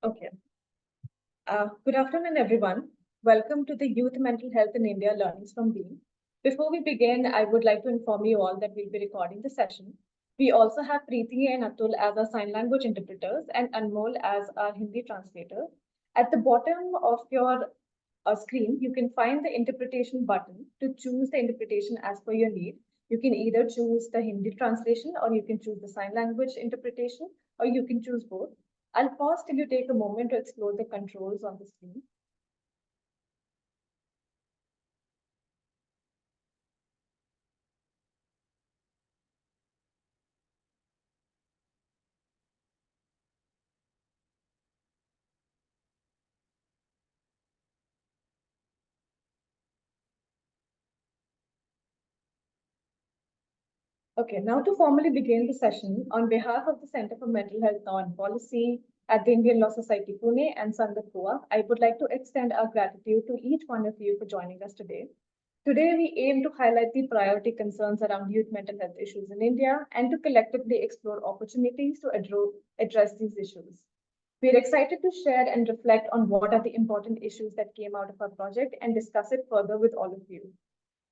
Okay. Good afternoon, everyone. Welcome to the Youth Mental Health in India Learnings from Being. Before we begin, I would like to inform you all that we'll be recording the session. We also have Preeti and Atul as our sign language interpreters and Anmol as our Hindi translator. At the bottom of your screen, you can find the interpretation button to choose the interpretation as per your need. You can either choose the Hindi translation or you can choose the sign language interpretation or you can choose both. I'll pause till you take a moment to explore the controls on the screen. Okay, now to formally begin the session, on behalf of the Center for Mental Health Law and Policy at the Indian Law Society Pune and Sangath ARG, I would like to extend our gratitude to each one of you for joining us today. Today, we aim to highlight the priority concerns around youth mental health issues in India and to collectively explore opportunities to address these issues. We're excited to share and reflect on what are the important issues that came out of our project and discuss it further with all of you.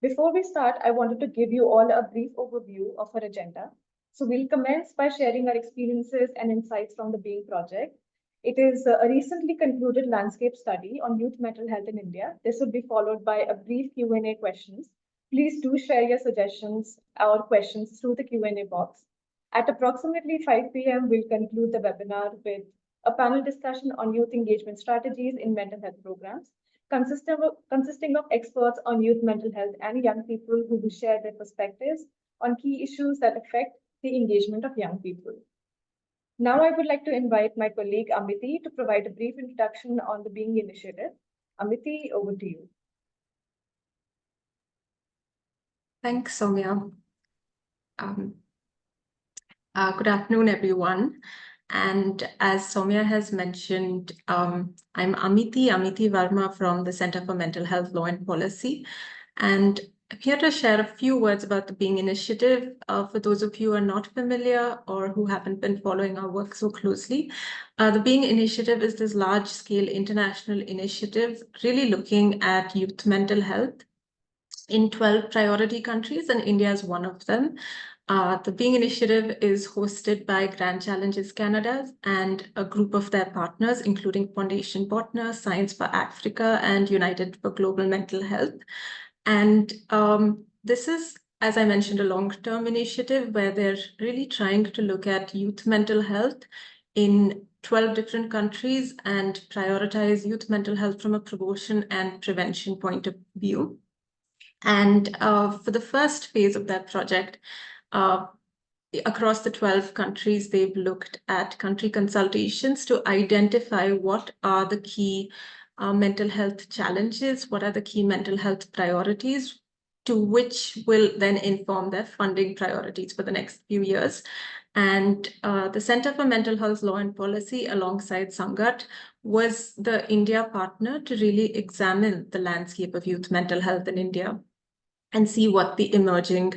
Before we start, I wanted to give you all a brief overview of our agenda. So we'll commence by sharing our experiences and insights from the Being Project. It is a recently concluded landscape study on youth mental health in India. This will be followed by a brief Q&A questions. Please do share your suggestions or questions through the Q&A box. At approximately 5 p.m., we'll conclude the webinar with a panel discussion on youth engagement strategies in mental health programs, consisting of experts on youth mental health and young people who will share their perspectives on key issues that affect the engagement of young people. Now I would like to invite my colleague Amity to provide a brief introduction on the Being Initiative. Amity, over to you. Thanks, Soumya. Good afternoon, everyone. And as Soumya has mentioned, I'm Amity Verma from the Center for Mental Health Law and Policy. And I'm here to share a few words about the Being Initiative for those of you who are not familiar or who haven't been following our work so closely. The Being Initiative is this large-scale international initiative really looking at youth mental health in 12 priority countries, and India is one of them. The Being Initiative is hosted by Grand Challenges Canada and a group of their partners, including Foundation Partners, Science for Africa, and United for Global Mental Health. And this is, as I mentioned, a long-term initiative where they're really trying to look at youth mental health in 12 different countries and prioritize youth mental health from a promotion and prevention point of view. And for the first phase of that project, across the 12 countries, they've looked at country consultations to identify what are the key mental health challenges, what are the key mental health priorities, to which will then inform their funding priorities for the next few years. And the Center for Mental Health Law and Policy, alongside Sangath, was the India partner to really examine the landscape of youth mental health in India and see what the emerging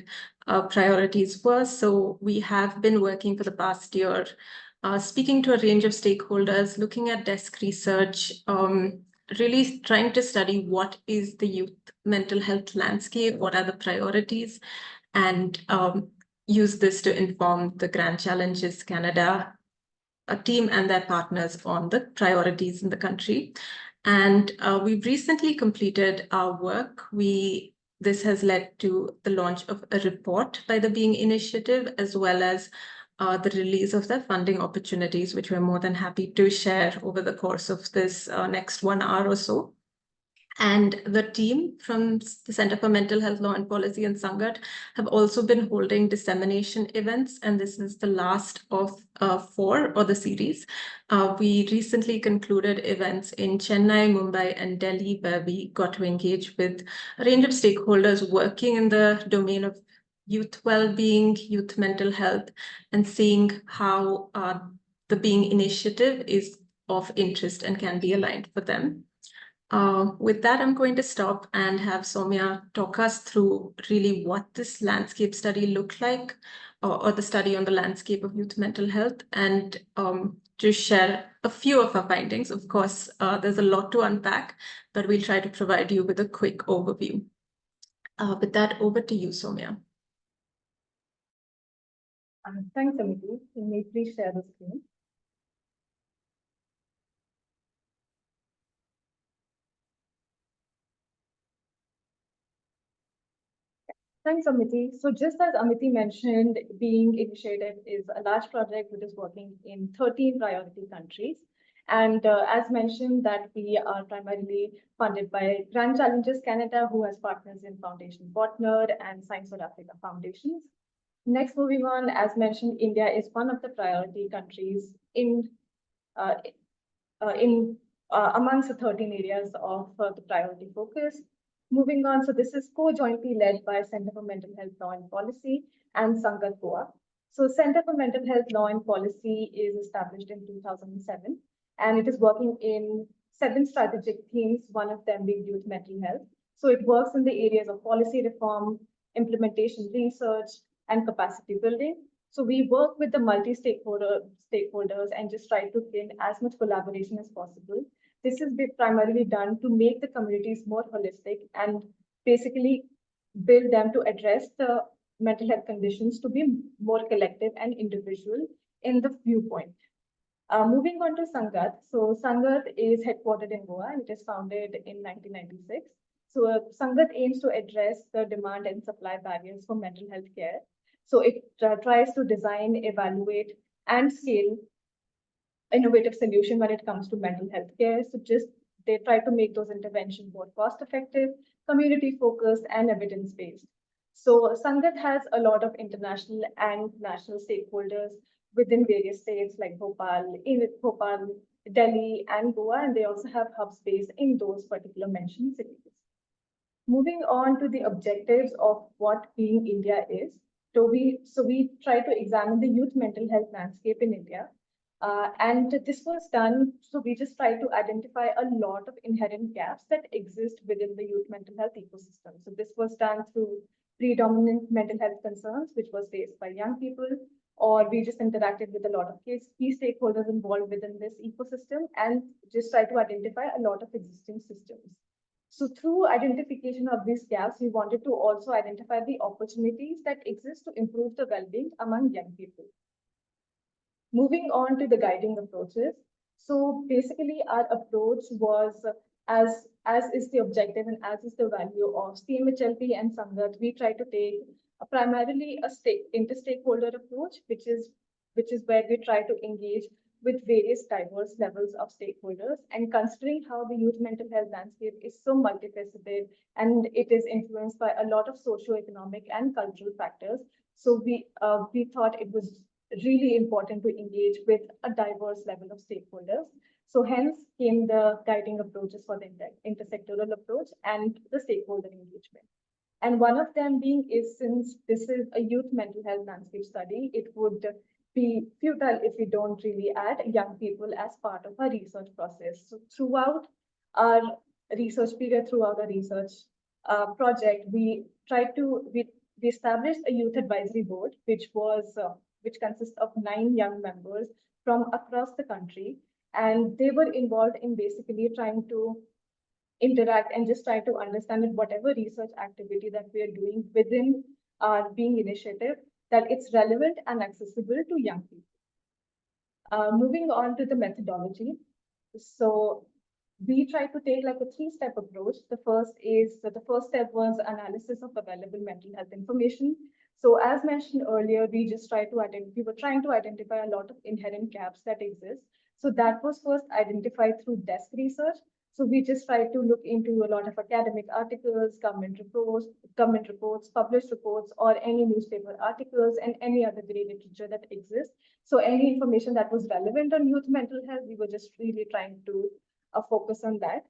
priorities were. So we have been working for the past year, speaking to a range of stakeholders, looking at desk research, really trying to study what is the youth mental health landscape, what are the priorities, and use this to inform the Grand Challenges Canada team and their partners on the priorities in the country. And we've recently completed our work. This has led to the launch of a report by the Being Initiative, as well as the release of their funding opportunities, which we're more than happy to share over the course of this next 1 hour or so. And the team from the Center for Mental Health Law and Policy and Sangath have also been holding dissemination events, and this is the last of 4 of the series. We recently concluded events in Chennai, Mumbai, and Delhi, where we got to engage with a range of stakeholders working in the domain of youth well-being, youth mental health, and seeing how the Being Initiative is of interest and can be aligned for them. With that, I'm going to stop and have Soumya talk us through really what this landscape study looked like, or the study on the landscape of youth mental health, and to share a few of our findings. Of course, there's a lot to unpack, but we'll try to provide you with a quick overview. With that, over to you, Soumya. Thanks, Amity. You may please share the screen. Thanks, Amity. So just as Amity mentioned, Being Initiative is a large project which is working in 13 priority countries. And as mentioned, that we are primarily funded by Grand Challenges Canada, who has partners in Foundation Partner and Science for Africa Foundations. Next, moving on, as mentioned, India is one of the priority countries amongst the 13 areas of the priority focus. Moving on, so this is co-jointly led by Center for Mental Health Law and Policy and Sangath ARG. So Center for Mental Health Law and Policy is established in 2007, and it is working in 7 strategic themes, one of them being youth mental health. So it works in the areas of policy reform, implementation research, and capacity building. So we work with the stakeholders and just try to gain as much collaboration as possible. This is primarily done to make the communities more holistic and basically build them to address the mental health conditions to be more collective and individual in the viewpoint. Moving on to Sangath. So Sangath is headquartered in Goa and it is founded in 1996. So Sangath aims to address the demand and supply barriers for mental health care. So it tries to design, evaluate, and scale innovative solution when it comes to mental health care. So they try to make those interventions more cost effective, community focused, and evidence based. So Sangath has a lot of international and national stakeholders within various states like Bhopal, Delhi, and Goa, and they also have hubs based in those particular mentioned cities. Moving on to the objectives of what Being India is. So we try to examine the youth mental health landscape in India. And this was done, so we just try to identify a lot of inherent gaps that exist within the youth mental health ecosystem. So this was done through predominant mental health concerns, which was faced by young people, or we just interacted with a lot of key stakeholders involved within this ecosystem and just try to identify a lot of existing systems. So through identification of these gaps, we wanted to also identify the opportunities that exist to improve the well-being among young people. Moving on to the guiding approaches. So basically our approach was as is the objective and as is the value of CMHLP and Sangath, we try to take primarily a inter-stakeholder approach, which is where we try to engage with various diverse levels of stakeholders, and considering how the youth mental health landscape is so multifaceted and it is influenced by a lot of socio-economic and cultural factors. So we thought it was really important to engage with a diverse level of stakeholders. So hence came the guiding approaches for the intersectoral approach and the stakeholder engagement. And one of them being is, since this is a youth mental health landscape study, it would be futile if we don't really add young people as part of our research process. So throughout our research period, throughout our research project, we established a youth advisory board, which consists of 9 young members from across the country. And they were involved in basically trying to interact and just try to understand that whatever research activity that we are doing within our Being Initiative, that it's relevant and accessible to young people. Moving on to the methodology. So we try to take like a 3-step approach. The first step was analysis of available mental health information. So as mentioned earlier, we were trying to identify a lot of inherent gaps that exist. So that was first identified through desk research. So we just tried to look into a lot of academic articles, government reports, published reports, or any newspaper articles and any other grey literature that exists. So any information that was relevant on youth mental health, we were just really trying to focus on that.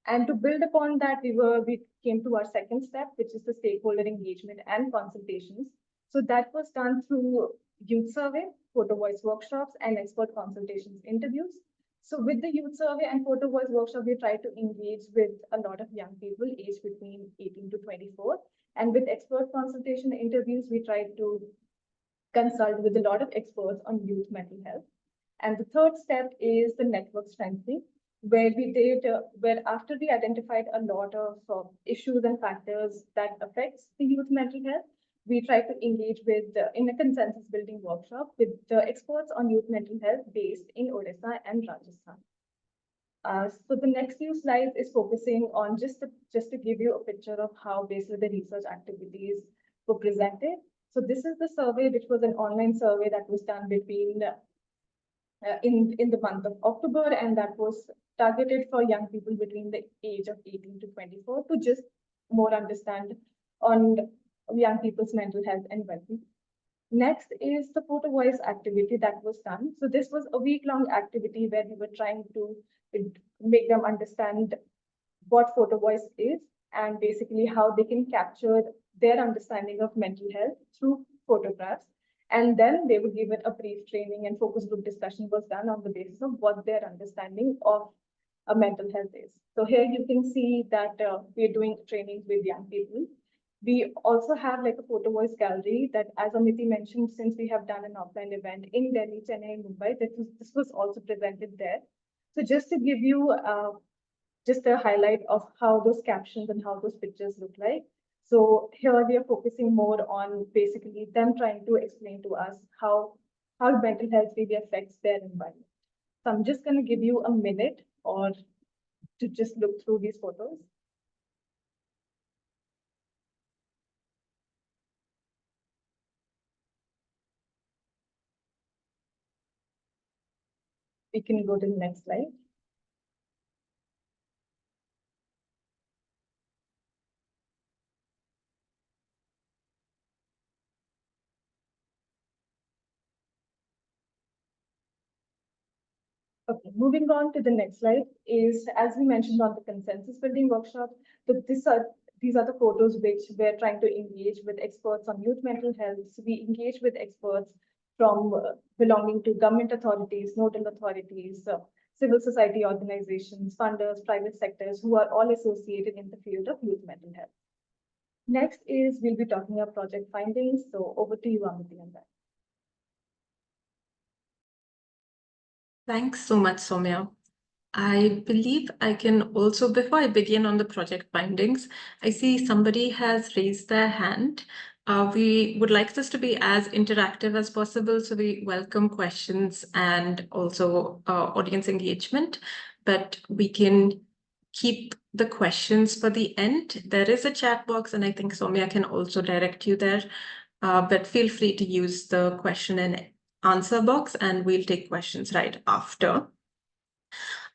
And to build upon that, we came to our second step, which is the stakeholder engagement and consultations. So that was done through youth survey, photo voice workshops, and expert consultations interviews. So with the youth survey and photo voice workshop, we try to engage with a lot of young people aged between 18 to 24. And with expert consultation interviews, we try to consult with a lot of experts on youth mental health. And the third step is the network strengthening, where where after we identified a lot of issues and factors that affects the youth mental health, we try to engage with in a consensus building workshop with the experts on youth mental health based in Odisha and Rajasthan. So the next few slides is focusing on just to give you a picture of how basically the research activities were presented. So this is the survey, which was an online survey that was done between in the month of October, and that was targeted for young people between the age of 18 to 24 to just more understand on young people's mental health and well-being. Next is the photo voice activity that was done. So this was a week-long activity where we were trying to make them understand what photo voice is and basically how they can capture their understanding of mental health through photographs. And then they were given a brief training, and focus group discussion was done on the basis of what their understanding of a mental health is. So here you can see that we're doing trainings with young people. We also have like a photo voice gallery that, as Amity mentioned, since we have done an offline event in Delhi, Chennai, and Mumbai, this was also presented there. So just to give you just a highlight of how those captions and how those pictures look like. So here we are focusing more on basically them trying to explain to us how mental health really affects their environment. So I'm just going to give you a minute or to just look through these photos. We can go to the next slide. Okay, moving on to the next slide is, as we mentioned on the consensus building workshop, these are the photos which we're trying to engage with experts on youth mental health. So we engage with experts from belonging to government authorities, nodal authorities, civil society organizations, funders, private sectors, who are all associated in the field of youth mental health. Next is we'll be talking about project findings. So over to you, Amity, on that. Thanks so much, Soumya. I believe I can also, before I begin on the project findings, I see somebody has raised their hand. We would like this to be as interactive as possible, so we welcome questions and also audience engagement, but we can keep the questions for the end. There is a chat box, and I think Soumya can also direct you there, but feel free to use the question and answer box, and we'll take questions right after.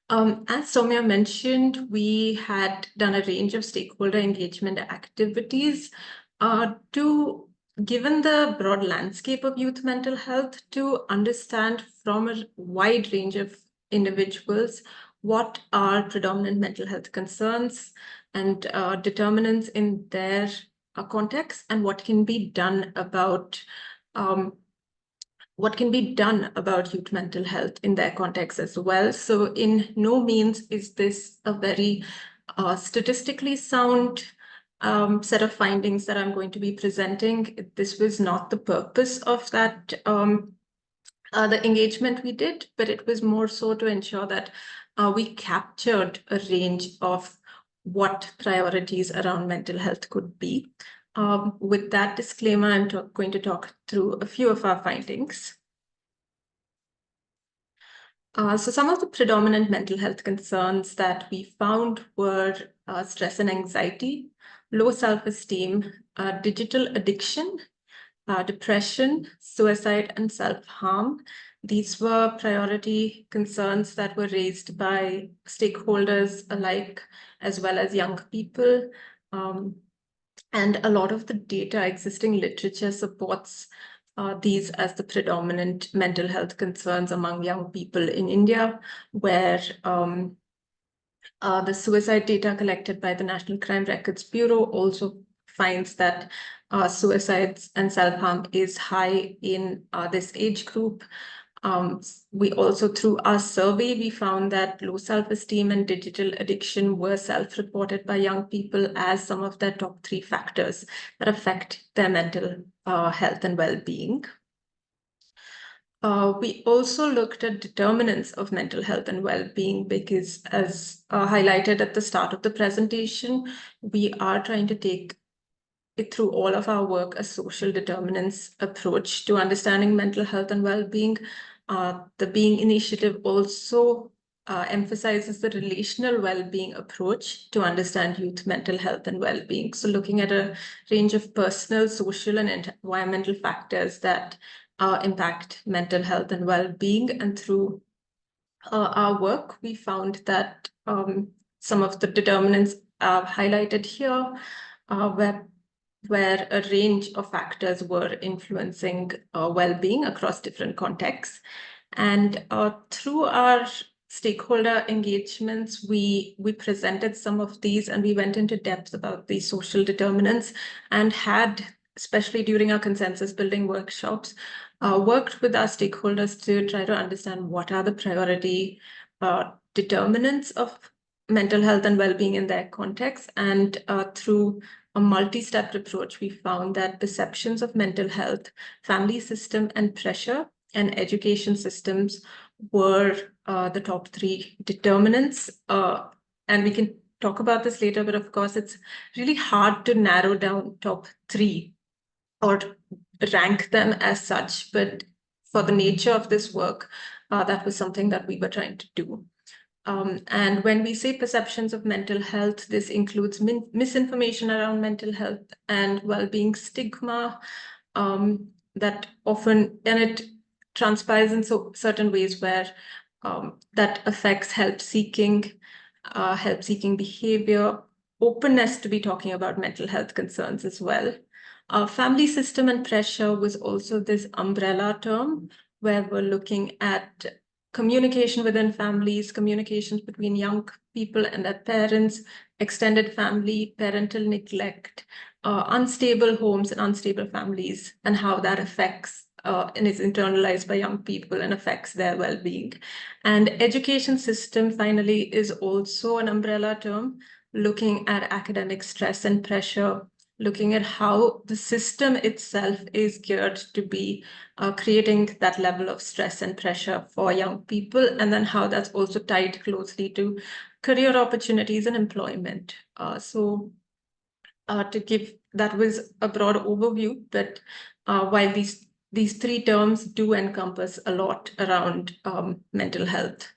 As Soumya mentioned, we had done a range of stakeholder engagement activities given the broad landscape of youth mental health, to understand from a wide range of individuals what are predominant mental health concerns and determinants in their context, and what can be done about youth mental health in their context as well. So in no means is this a very statistically sound set of findings that I'm going to be presenting. This was not the purpose of that the engagement we did, but it was more so to ensure that we captured a range of what priorities around mental health could be. With that disclaimer, I'm going to talk through a few of our findings. So some of the predominant mental health concerns that we found were stress and anxiety, low self-esteem, digital addiction, depression, suicide, and self-harm. These were priority concerns that were raised by stakeholders alike, as well as young people. And a lot of the data, existing literature, supports these as the predominant mental health concerns among young people in India, where the suicide data collected by the National Crime Records Bureau also finds that suicides and self-harm is high in this age group. We also, through our survey, we found that low self-esteem and digital addiction were self-reported by young people as some of their top 3 factors that affect their mental health and well-being. We also looked at determinants of mental health and well-being because, as highlighted at the start of the presentation, we are trying to take it through all of our work a social determinants approach to understanding mental health and well-being. The Being Initiative also emphasizes the relational well-being approach to understand youth mental health and well-being. So looking at a range of personal, social, and environmental factors that impact mental health and well-being. And through our work, we found that some of the determinants are highlighted here, where a range of factors were influencing well-being across different contexts. And through our stakeholder engagements, we presented some of these, and we went into depth about these social determinants, and had, especially during our consensus building workshops, worked with our stakeholders to try to understand what are the priority determinants of mental health and well-being in their context. And through a multi-step approach, we found that perceptions of mental health, family system and pressure, and education systems were the top 3 determinants. And we can talk about this later, but of course, it's really hard to narrow down top 3 or rank them as such. But for the nature of this work, that was something that we were trying to do. And when we say perceptions of mental health, this includes misinformation around mental health and well-being, stigma that often, and it transpires in certain ways where that affects help-seeking behavior, openness to be talking about mental health concerns as well. Family system and pressure was also this umbrella term where we're looking at communication within families, communications between young people and their parents, extended family, parental neglect, unstable homes and unstable families, and how that affects and is internalized by young people and affects their well-being. And education system, finally, is also an umbrella term, looking at academic stress and pressure, looking at how the system itself is geared to be creating that level of stress and pressure for young people, and then how that's also tied closely to career opportunities and employment. To give, that was a broad overview, but while these 3 terms do encompass a lot around mental health.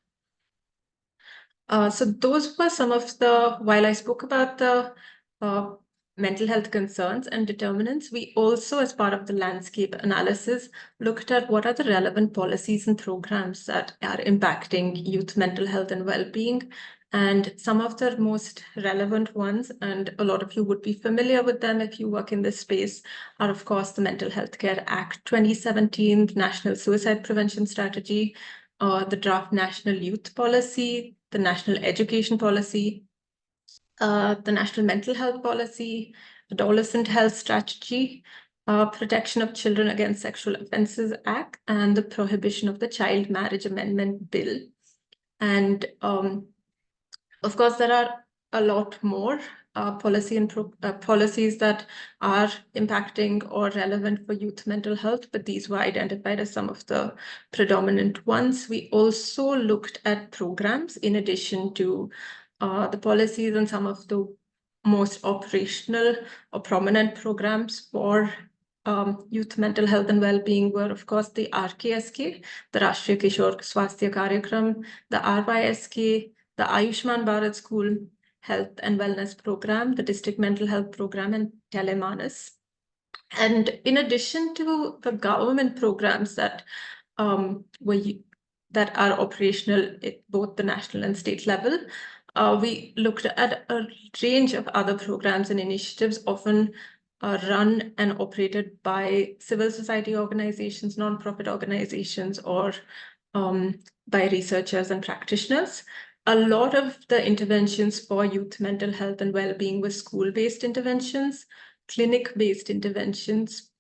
So those were some of the, while I spoke about the mental health concerns and determinants, we also, as part of the landscape analysis, looked at what are the relevant policies and programs that are impacting youth mental health and well-being. And some of the most relevant ones, and a lot of you would be familiar with them if you work in this space, are of course the Mental Health Care Act 2017, the National Suicide Prevention Strategy, the Draft National Youth Policy, the National Education Policy, the National Mental Health Policy, Adolescent Health Strategy, Protection of Children Against Sexual Offences Act, and the Prohibition of the Child Marriage Amendment Bill. And of course, there are a lot more policies that are impacting or relevant for youth mental health, but these were identified as some of the predominant ones. We also looked at programs in addition to the policies, and some of the most operational or prominent programs for youth mental health and well-being were, of course, the RKSK, the Rashtriya Kishor Swasthya Karyakram, the RYSK, the Ayushman Bharat School Health and Wellness Program, the District Mental Health Program, and Telemanas. And in addition to the government programs that that are operational at both the national and state level, we looked at a range of other programs and initiatives, often run and operated by civil society organizations, nonprofit organizations, or by researchers and practitioners. A lot of the interventions for youth mental health and well-being were school-based interventions, clinic-based interventions.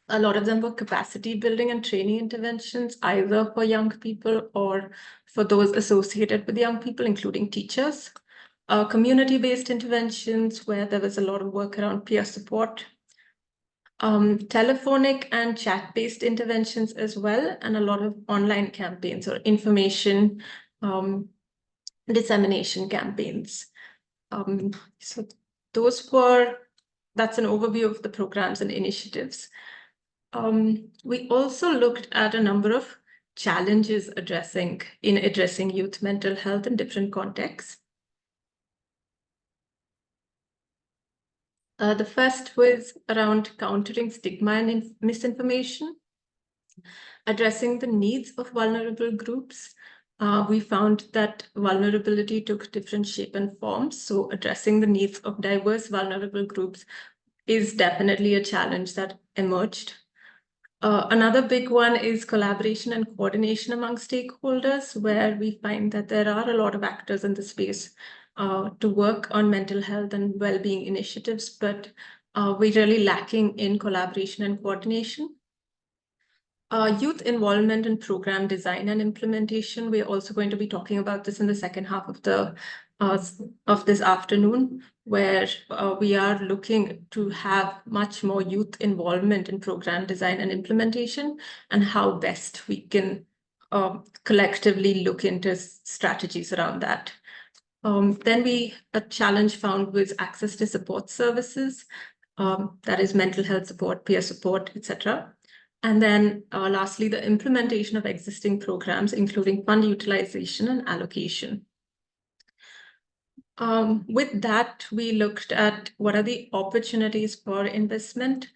A lot of them were capacity building and training interventions, either for young people or for those associated with young people, including teachers. Community-based interventions, where there was a lot of work around peer support. telephonic and chat-based interventions as well, and a lot of online campaigns or information dissemination campaigns. So that's an overview of the programs and initiatives. We also looked at a number of challenges addressing youth mental health in different contexts. The first was around countering stigma and misinformation, addressing the needs of vulnerable groups. We found that vulnerability took different shape and forms. So addressing the needs of diverse vulnerable groups is definitely a challenge that emerged. Another big one is collaboration and coordination among stakeholders, where we find that there are a lot of actors in the space to work on mental health and well-being initiatives, but we're really lacking in collaboration and coordination. Youth involvement in program design and implementation. We're also going to be talking about this in the second half of this afternoon, where we are looking to have much more youth involvement in program design and implementation, and how best we can collectively look into strategies around that. Then a challenge found was access to support services, that is mental health support, peer support, etc. And then lastly, the implementation of existing programs, including fund utilization and allocation. With that, we looked at what are the opportunities for investment,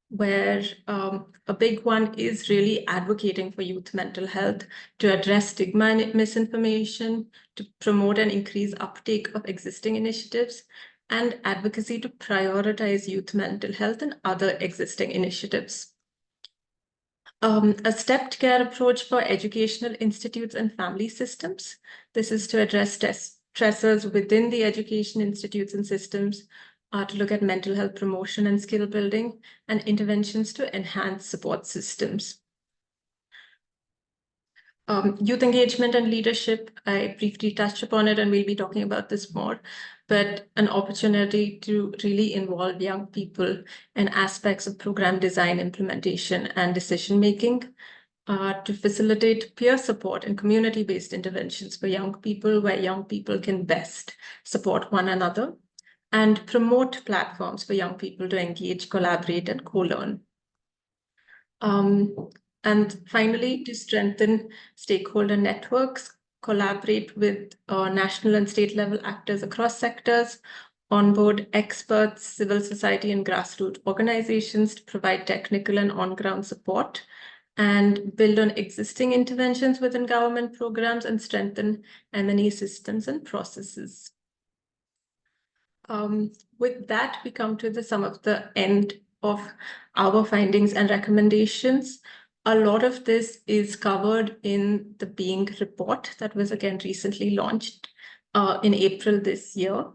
where a big one is really advocating for youth mental health, to address stigma and misinformation, to promote and increase uptake of existing initiatives, and advocacy to prioritize youth mental health and other existing initiatives. A stepped care approach for educational institutes and family systems. This is to address stressors within the education institutes and systems, to look at mental health promotion and skill building, and interventions to enhance support systems. Youth engagement and leadership, I briefly touched upon it, and we'll be talking about this more, but an opportunity to really involve young people in aspects of program design, implementation, and decision-making, to facilitate peer support and community-based interventions for young people, where young people can best support one another, and promote platforms for young people to engage, collaborate, and co-learn. And finally, to strengthen stakeholder networks, collaborate with national and state level actors across sectors, onboard experts, civil society, and grassroots organizations to provide technical and on-ground support, and build on existing interventions within government programs and strengthen M&E systems and processes. With that, we come to some of the end of our findings and recommendations. A lot of this is covered in the Being report that was again recently launched in April this year.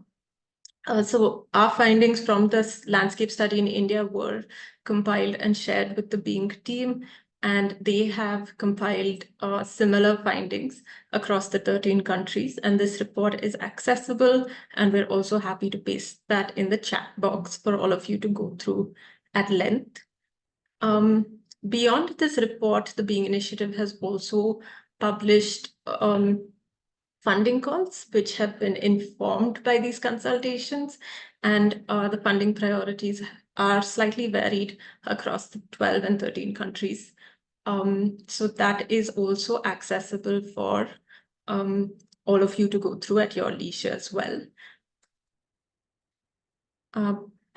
So our findings from this landscape study in India were compiled and shared with the Being team, and they have compiled similar findings across the 13 countries. And this report is accessible, and we're also happy to paste that in the chat box for all of you to go through at length. Beyond this report, the Being Initiative has also published funding calls, which have been informed by these consultations, and the funding priorities are slightly varied across the 12 and 13 countries. So that is also accessible for all of you to go through at your leisure as well.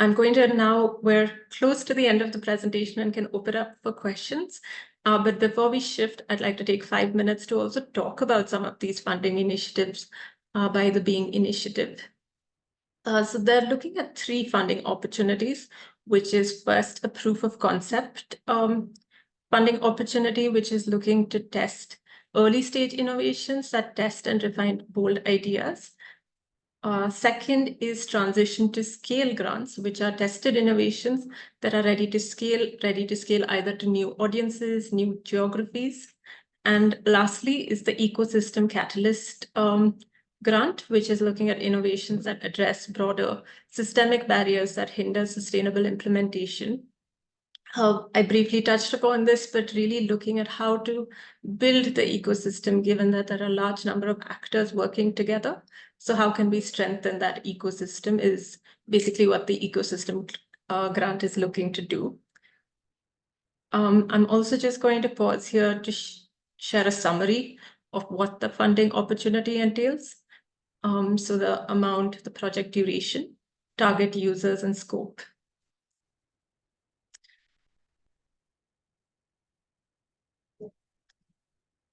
I'm going to now, we're close to the end of the presentation and can open up for questions. But before we shift, I'd like to take 5 minutes to also talk about some of these funding initiatives by the Being Initiative. So they're looking at 3 funding opportunities, which is first a proof of concept funding opportunity, which is looking to test early stage innovations that test and refine bold ideas. Second is transition to scale grants, which are tested innovations that are ready to scale either to new audiences, new geographies. And lastly is the ecosystem catalyst grant, which is looking at innovations that address broader systemic barriers that hinder sustainable implementation. I briefly touched upon this, but really looking at how to build the ecosystem, given that there are a large number of actors working together. So how can we strengthen that ecosystem is basically what the ecosystem grant is looking to do. I'm also just going to pause here to share a summary of what the funding opportunity entails. So the amount, the project duration, target users, and scope.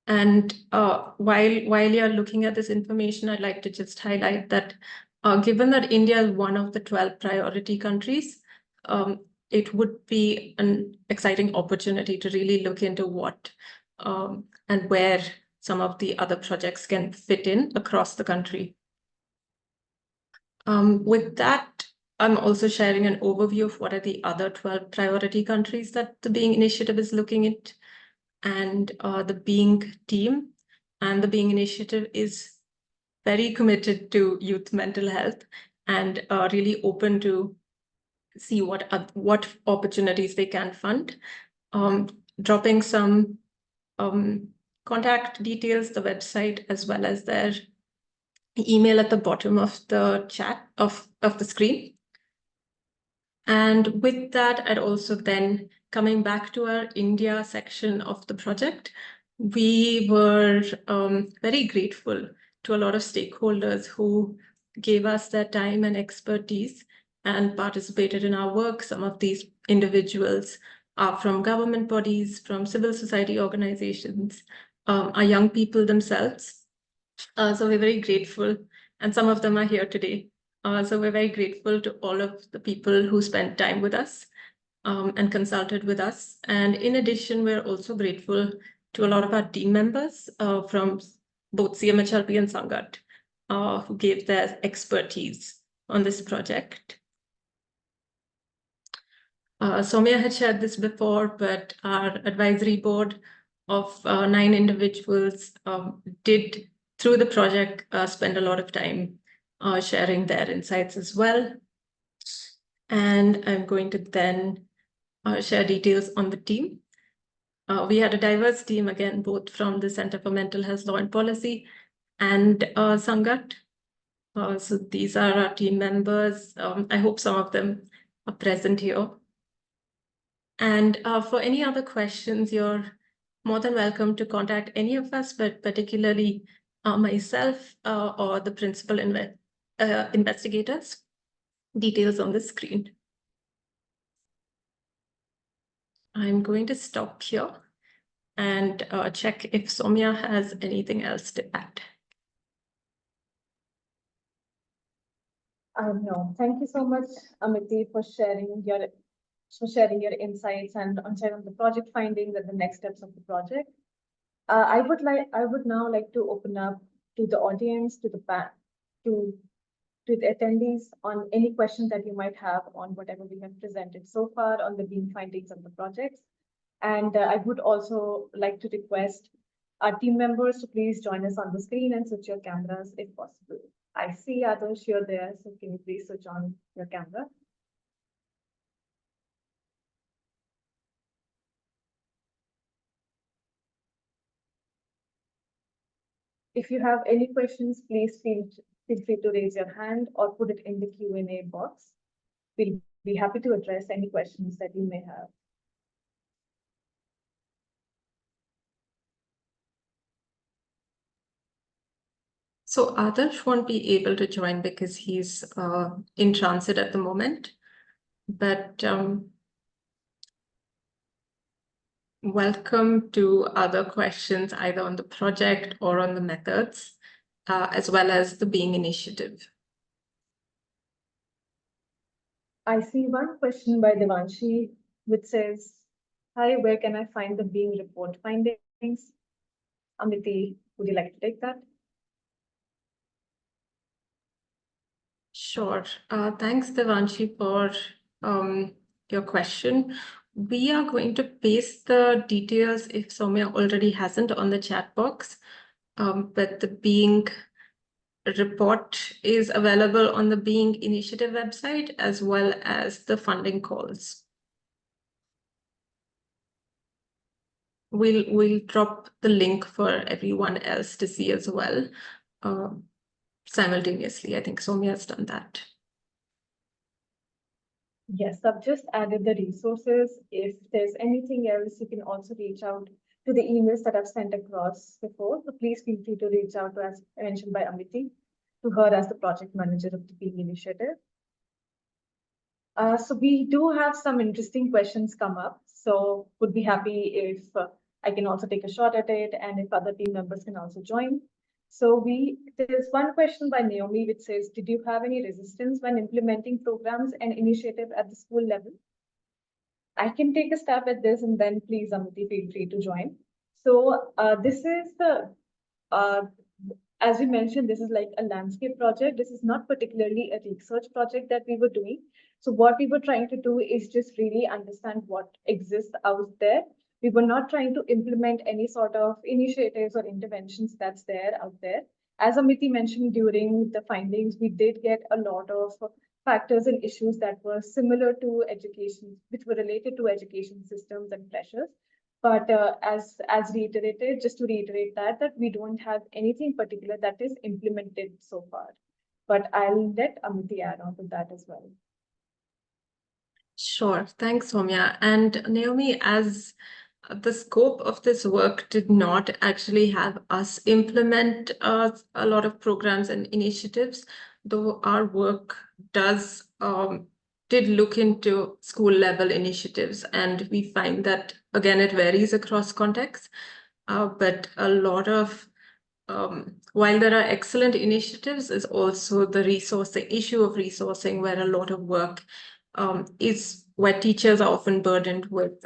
And while you're looking at this information, I'd like to just highlight that given that India is one of the 12 priority countries, it would be an exciting opportunity to really look into what and where some of the other projects can fit in across the country. With that, I'm also sharing an overview of what are the other 12 priority countries that the Being Initiative is looking at. And the Being team and the Being Initiative is very committed to youth mental health and really open to see what opportunities they can fund. Dropping some contact details, the website, as well as their email at the bottom of the chat of the screen. And with that, I'd also then, coming back to our India section of the project, we were very grateful to a lot of stakeholders who gave us their time and expertise and participated in our work. Some of these individuals are from government bodies, from civil society organizations, are young people themselves. So we're very grateful, and some of them are here today. So we're very grateful to all of the people who spent time with us and consulted with us. And in addition, we're also grateful to a lot of our team members from both CMHLP and Sangath who gave their expertise on this project. Soumya had shared this before, but our advisory board of 9 individuals did, through the project, spend a lot of time sharing their insights as well. And I'm going to then share details on the team. We had a diverse team, again, both from the Center for Mental Health Law and Policy and Sangath. So these are our team members. I hope some of them are present here. And for any other questions, you're more than welcome to contact any of us, but particularly myself or the principal investigators. Details on the screen. I'm going to stop here and check if Soumya has anything else to add. No, thank you so much, Amity, for sharing your insights and on sharing the project findings and the next steps of the project. I would now like to open up to the audience, to the attendees on any questions that you might have on whatever we have presented so far on the Being findings of the projects. And I would also like to request our team members to please join us on the screen and switch your cameras if possible. I see Adarsh, you're there, so can you please switch on your camera? If you have any questions, please feel free to raise your hand or put it in the Q&A box. We'll be happy to address any questions that you may have. So Adarsh won't be able to join because he's in transit at the moment, but welcome to other questions either on the project or on the methods, as well as the Being Initiative. I see one question by Devanshi, which says, hi, where can I find the Being report findings? Amity, would you like to take that? Sure. Thanks, Devanshi, for your question. We are going to paste the details, if Soumya already hasn't, on the chat box. But the Being report is available on the Being Initiative website, as well as the funding calls. we'll drop the link for everyone else to see as well, simultaneously. I think Soumya has done that. Yes, I've just added the resources. If there's anything else, you can also reach out to the emails that I've sent across before. So please feel free to reach out to, as mentioned by Amity, to her as the project manager of the PEAL initiative. So we do have some interesting questions come up. So would be happy if I can also take a shot at it, and if other team members can also join. So there's one question by Naomi which says, did you have any resistance when implementing programs and initiative at the school level? I can take a stab at this, and then please, Amity, feel free to join. So this is as we mentioned, this is like a landscape project. This is not particularly a research project that we were doing. So what we were trying to do is just really understand what exists out there. We were not trying to implement any sort of initiatives or interventions that's there out there. As Amity mentioned during the findings, we did get a lot of factors and issues that were similar to education, which were related to education systems and pressures. But as reiterated, just to reiterate that we don't have anything particular that is implemented so far. But I'll let Amity add on to that as well. Sure. Thanks, Soumya. And Naomi, as the scope of this work did not actually have us implement a lot of programs and initiatives, though our work did look into school level initiatives, and we find that again it varies across contexts, but a lot of while there are excellent initiatives, is also the issue of resourcing, where a lot of work is where teachers are often burdened with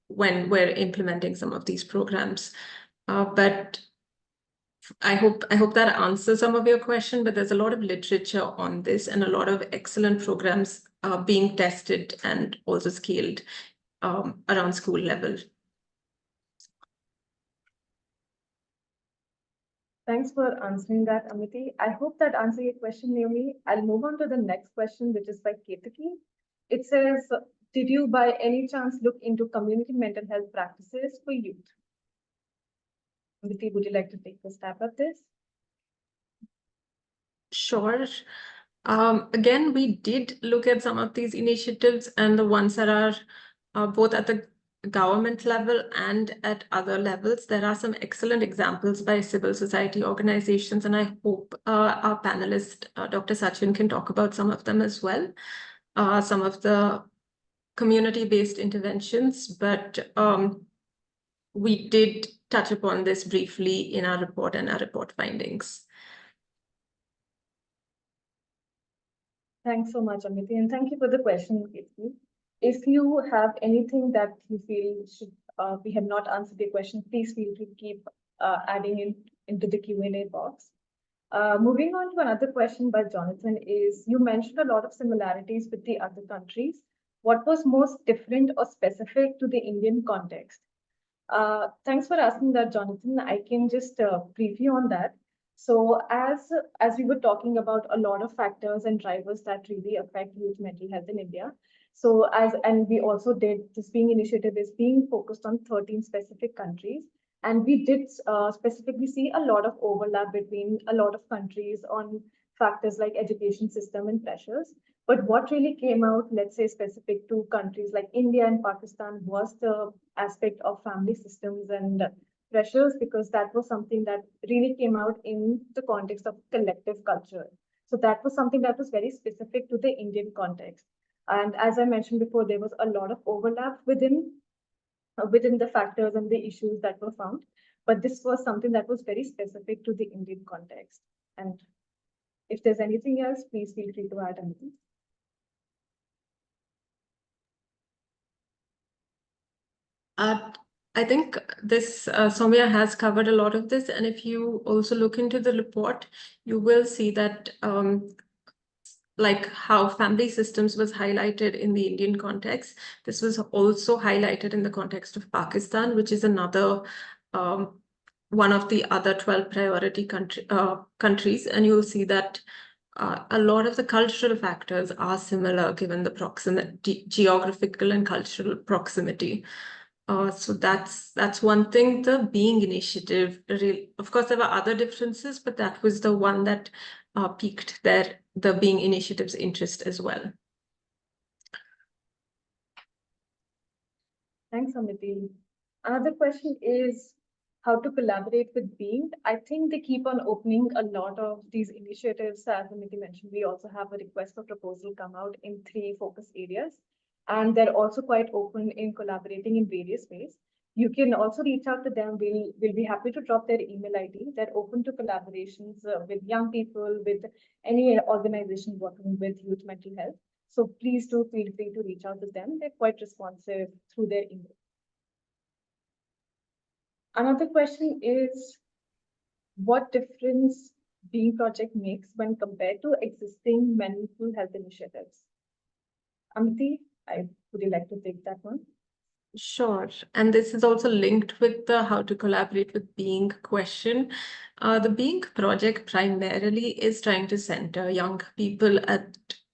when we're implementing some of these programs. But I hope that answers some of your question, but there's a lot of literature on this and a lot of excellent programs being tested and also scaled around school level. Thanks for answering that, Amity. I hope that answered your question, Naomi. I'll move on to the next question, which is by Ketaki. It says, did you by any chance look into community mental health practices for youth? Amity, would you like to take a stab at this? Sure. Again, we did look at some of these initiatives, and the ones that are both at the government level and at other levels. There are some excellent examples by civil society organizations, and I hope our panelist, Dr. Sachin, can talk about some of them as well. Some of the community-based interventions, but we did touch upon this briefly in our report and our report findings. Thanks so much, Amity, and thank you for the question, Ketaki. If you have anything that you feel should we have not answered the question, please feel free to keep adding into the Q&A box. Moving on to another question by Jonathan is, you mentioned a lot of similarities with the other countries. What was most different or specific to the Indian context? Thanks for asking that, Jonathan. I can just brief you on that. So as we were talking about a lot of factors and drivers that really affect youth mental health in India. So and we also did, this being initiative is being focused on 13 specific countries. And we did specifically see a lot of overlap between a lot of countries on factors like education system and pressures. But what really came out, let's say specific to countries like India and Pakistan, was the aspect of family systems and pressures, because that was something that really came out in the context of collective culture. So that was something that was very specific to the Indian context. And as I mentioned before, there was a lot of overlap within the factors and the issues that were found. But this was something that was very specific to the Indian context. And if there's anything else, please feel free to add anything. I think this, Soumya has covered a lot of this. And if you also look into the report, you will see that like how family systems was highlighted in the Indian context. This was also highlighted in the context of Pakistan, which is another one of the other 12 priority countries. And you'll see that a lot of the cultural factors are similar given the proximity, geographical and cultural proximity. So that's one thing. The Being initiative, of course, there were other differences, but that was the one that piqued the Being initiative's interest as well. Thanks, Amity. Another question is how to collaborate with Being. I think they keep on opening a lot of these initiatives. As Amity mentioned, we also have a request for proposal come out in 3 focus areas. And they're also quite open in collaborating in various ways. You can also reach out to them. We'll be happy to drop their email ID. They're open to collaborations with young people, with any organization working with youth mental health. So please do feel free to reach out to them. They're quite responsive through their email. Another question is, what difference Being Project makes when compared to existing mental health initiatives? Amity, would you like to take that one? Sure. And this is also linked with the how to collaborate with Being question. The Being project primarily is trying to center young people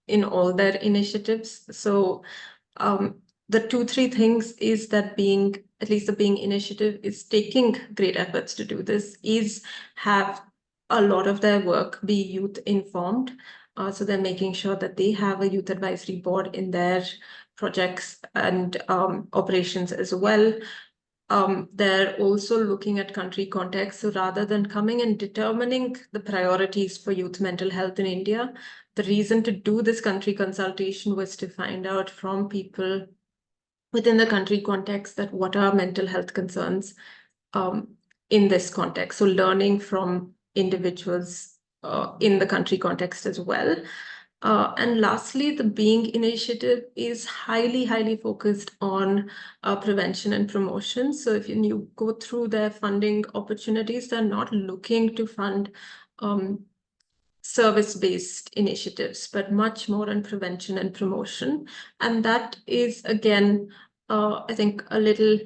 in all their initiatives. So the 2-3 things is that at least the Being initiative is taking great efforts to do this, is have a lot of their work be youth informed. So they're making sure that they have a youth advisory board in their projects and operations as well. They're also looking at country context. So rather than coming and determining the priorities for youth mental health in India, the reason to do this country consultation was to find out from people within the country context that what are mental health concerns in this context. So learning from individuals in the country context as well. And lastly, the Being initiative is highly focused on prevention and promotion. So if you go through their funding opportunities, they're not looking to fund service-based initiatives, but much more on prevention and promotion. And that is, again, I think a little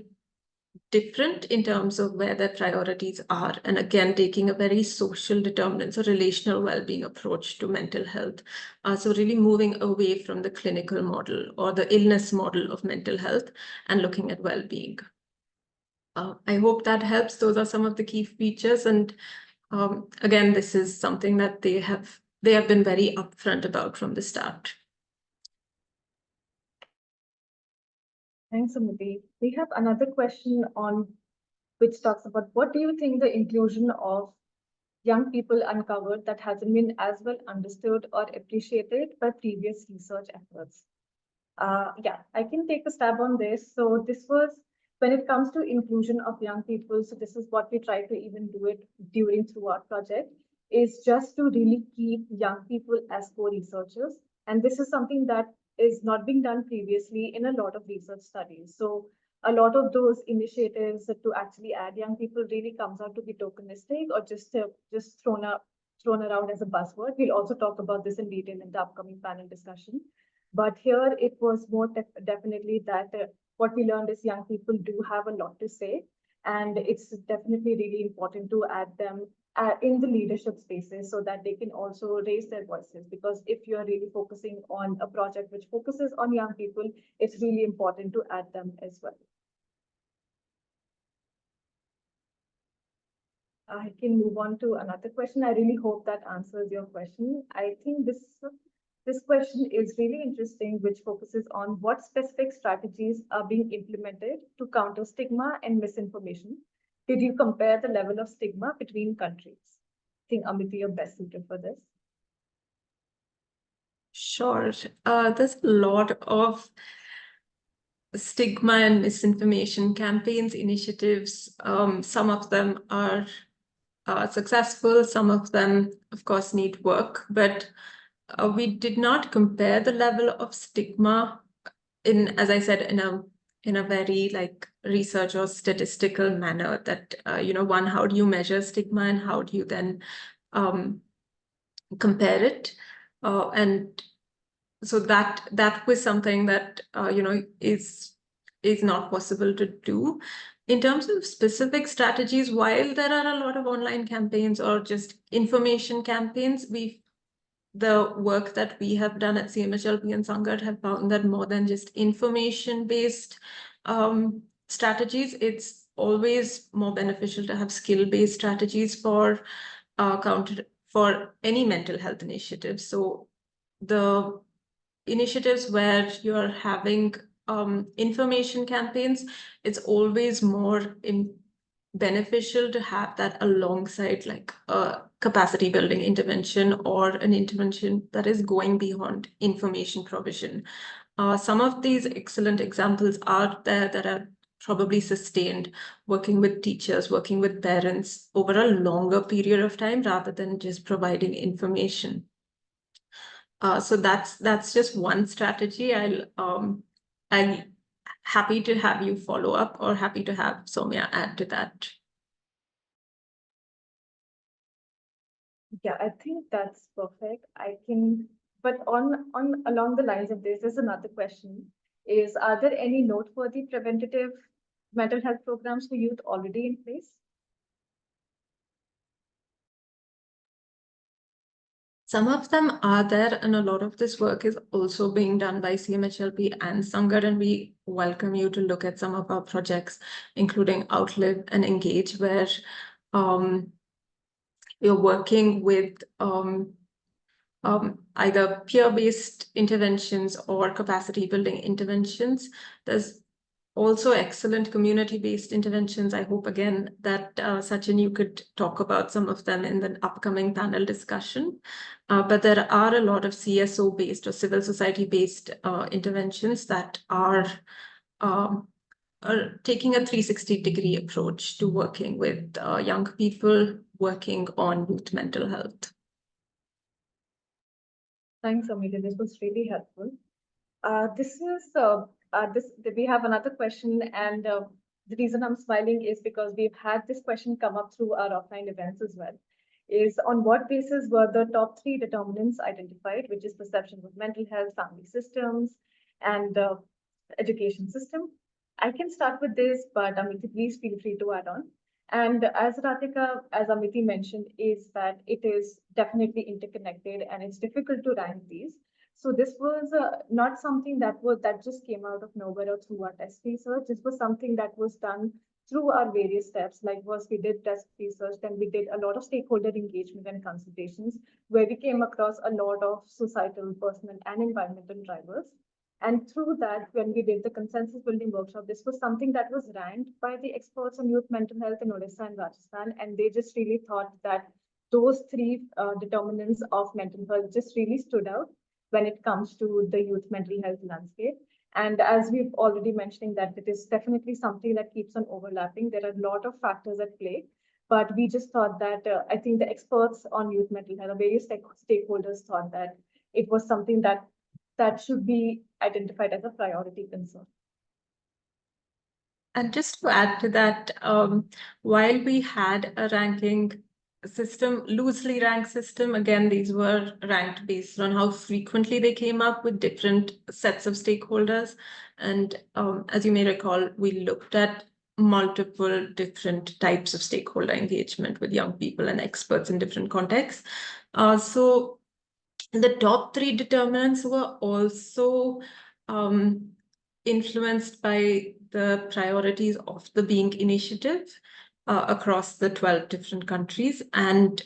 different in terms of where their priorities are. And again, taking a very social determinants or relational well-being approach to mental health. So really moving away from the clinical model or the illness model of mental health and looking at well-being. I hope that helps. Those are some of the key features. And again, this is something that they have been very upfront about from the start. Thanks, Amity. We have another question on which talks about what do you think the inclusion of young people uncovered that hasn't been as well understood or appreciated by previous research efforts? Yeah, I can take a stab on this. So this was when it comes to inclusion of young people. So this is what we try to even do it through our project, is just to really keep young people as co-researchers. And this is something that is not being done previously in a lot of research studies. So a lot of those initiatives to actually add young people really comes out to be tokenistic or just thrown around as a buzzword. We'll also talk about this in detail in the upcoming panel discussion. But here it was more definitely that what we learned is young people do have a lot to say. And it's definitely really important to add them in the leadership spaces so that they can also raise their voices. Because if you're really focusing on a project which focuses on young people, it's really important to add them as well. I can move on to another question. I really hope that answers your question. I think this question is really interesting, which focuses on what specific strategies are being implemented to counter stigma and misinformation. Did you compare the level of stigma between countries? I think, Amity, you're best suited for this. Sure. There's a lot of stigma and misinformation campaigns, initiatives. Some of them are successful. Some of them, of course, need work. But we did not compare the level of stigma as I said, in a very like research or statistical manner that, one, how do you measure stigma and how do you then compare it? And so that was something that, is not possible to do. In terms of specific strategies, while there are a lot of online campaigns or just information campaigns, the work that we have done at CMHLP and Sangath have found that more than just information-based strategies, it's always more beneficial to have skill-based strategies for any mental health initiative. So the initiatives where you're having information campaigns, it's always more beneficial to have that alongside like a capacity building intervention or an intervention that is going beyond information provision. Some of these excellent examples are there that are probably sustained, working with teachers, working with parents over a longer period of time rather than just providing information. So that's just one strategy. I'm happy to have you follow up, or happy to have Soumya add to that. Yeah, I think that's perfect. But along the lines of this, there's another question: are there any noteworthy preventative mental health programs for youth already in place? Some of them are there, and a lot of this work is also being done by CMHLP and Sangath, and we welcome you to look at some of our projects, including Outlive and Engage, where we're working with either peer-based interventions or capacity-building interventions. There's also excellent community-based interventions. I hope again that Sachin, you could talk about some of them in the upcoming panel discussion. But there are a lot of CSO-based or civil society-based interventions that are taking a 360-degree approach to working with young people working on youth mental health. Thanks, Amita. This was really helpful. We have another question, and the reason I'm smiling is because we've had this question come up through our offline events as well. Is on what basis were the top 3 determinants identified, which is perception of mental health, family systems, and education system? I can start with this, but Amity, please feel free to add on. And as Amity mentioned, is that it is definitely interconnected and it's difficult to rank these. So this was not something that just came out of nowhere or through our test research. This was something that was done through our various steps. Like first we did test research, then we did a lot of stakeholder engagement and consultations, where we came across a lot of societal, personal, and environmental drivers. And through that, when we did the consensus building workshop, this was something that was ranked by the experts on youth mental health in Odisha and Rajasthan. And they just really thought that those 3 determinants of mental health just really stood out when it comes to the youth mental health landscape. And as we've already mentioning that it is definitely something that keeps on overlapping. There are a lot of factors at play, but we just thought that I think the experts on youth mental health, various stakeholders thought that it was something that should be identified as a priority concern. And just to add to that, while we had a ranking system, loosely ranked system, again, these were ranked based on how frequently they came up with different sets of stakeholders. And as you may recall, we looked at multiple different types of stakeholder engagement with young people and experts in different contexts. So the top 3 determinants were also influenced by the priorities of the Being Initiative across the 12 different countries. And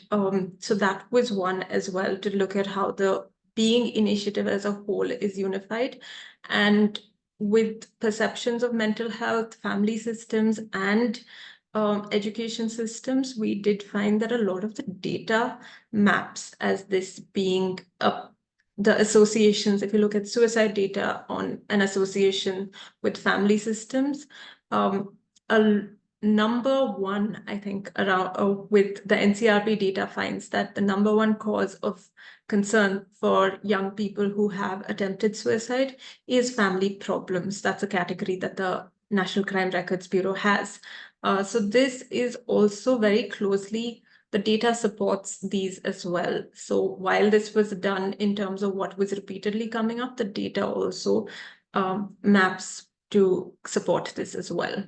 so that was one as well, to look at how the Being Initiative as a whole is unified. And with perceptions of mental health, family systems, and education systems, we did find that a lot of the data maps as this being the associations. If you look at suicide data on an association with family systems, a number one, I think, around with the NCRP data finds that the number one cause of concern for young people who have attempted suicide is family problems. That's a category that the National Crime Records Bureau has. So this is also very closely, the data supports these as well. So while this was done in terms of what was repeatedly coming up, the data also maps to support this as well.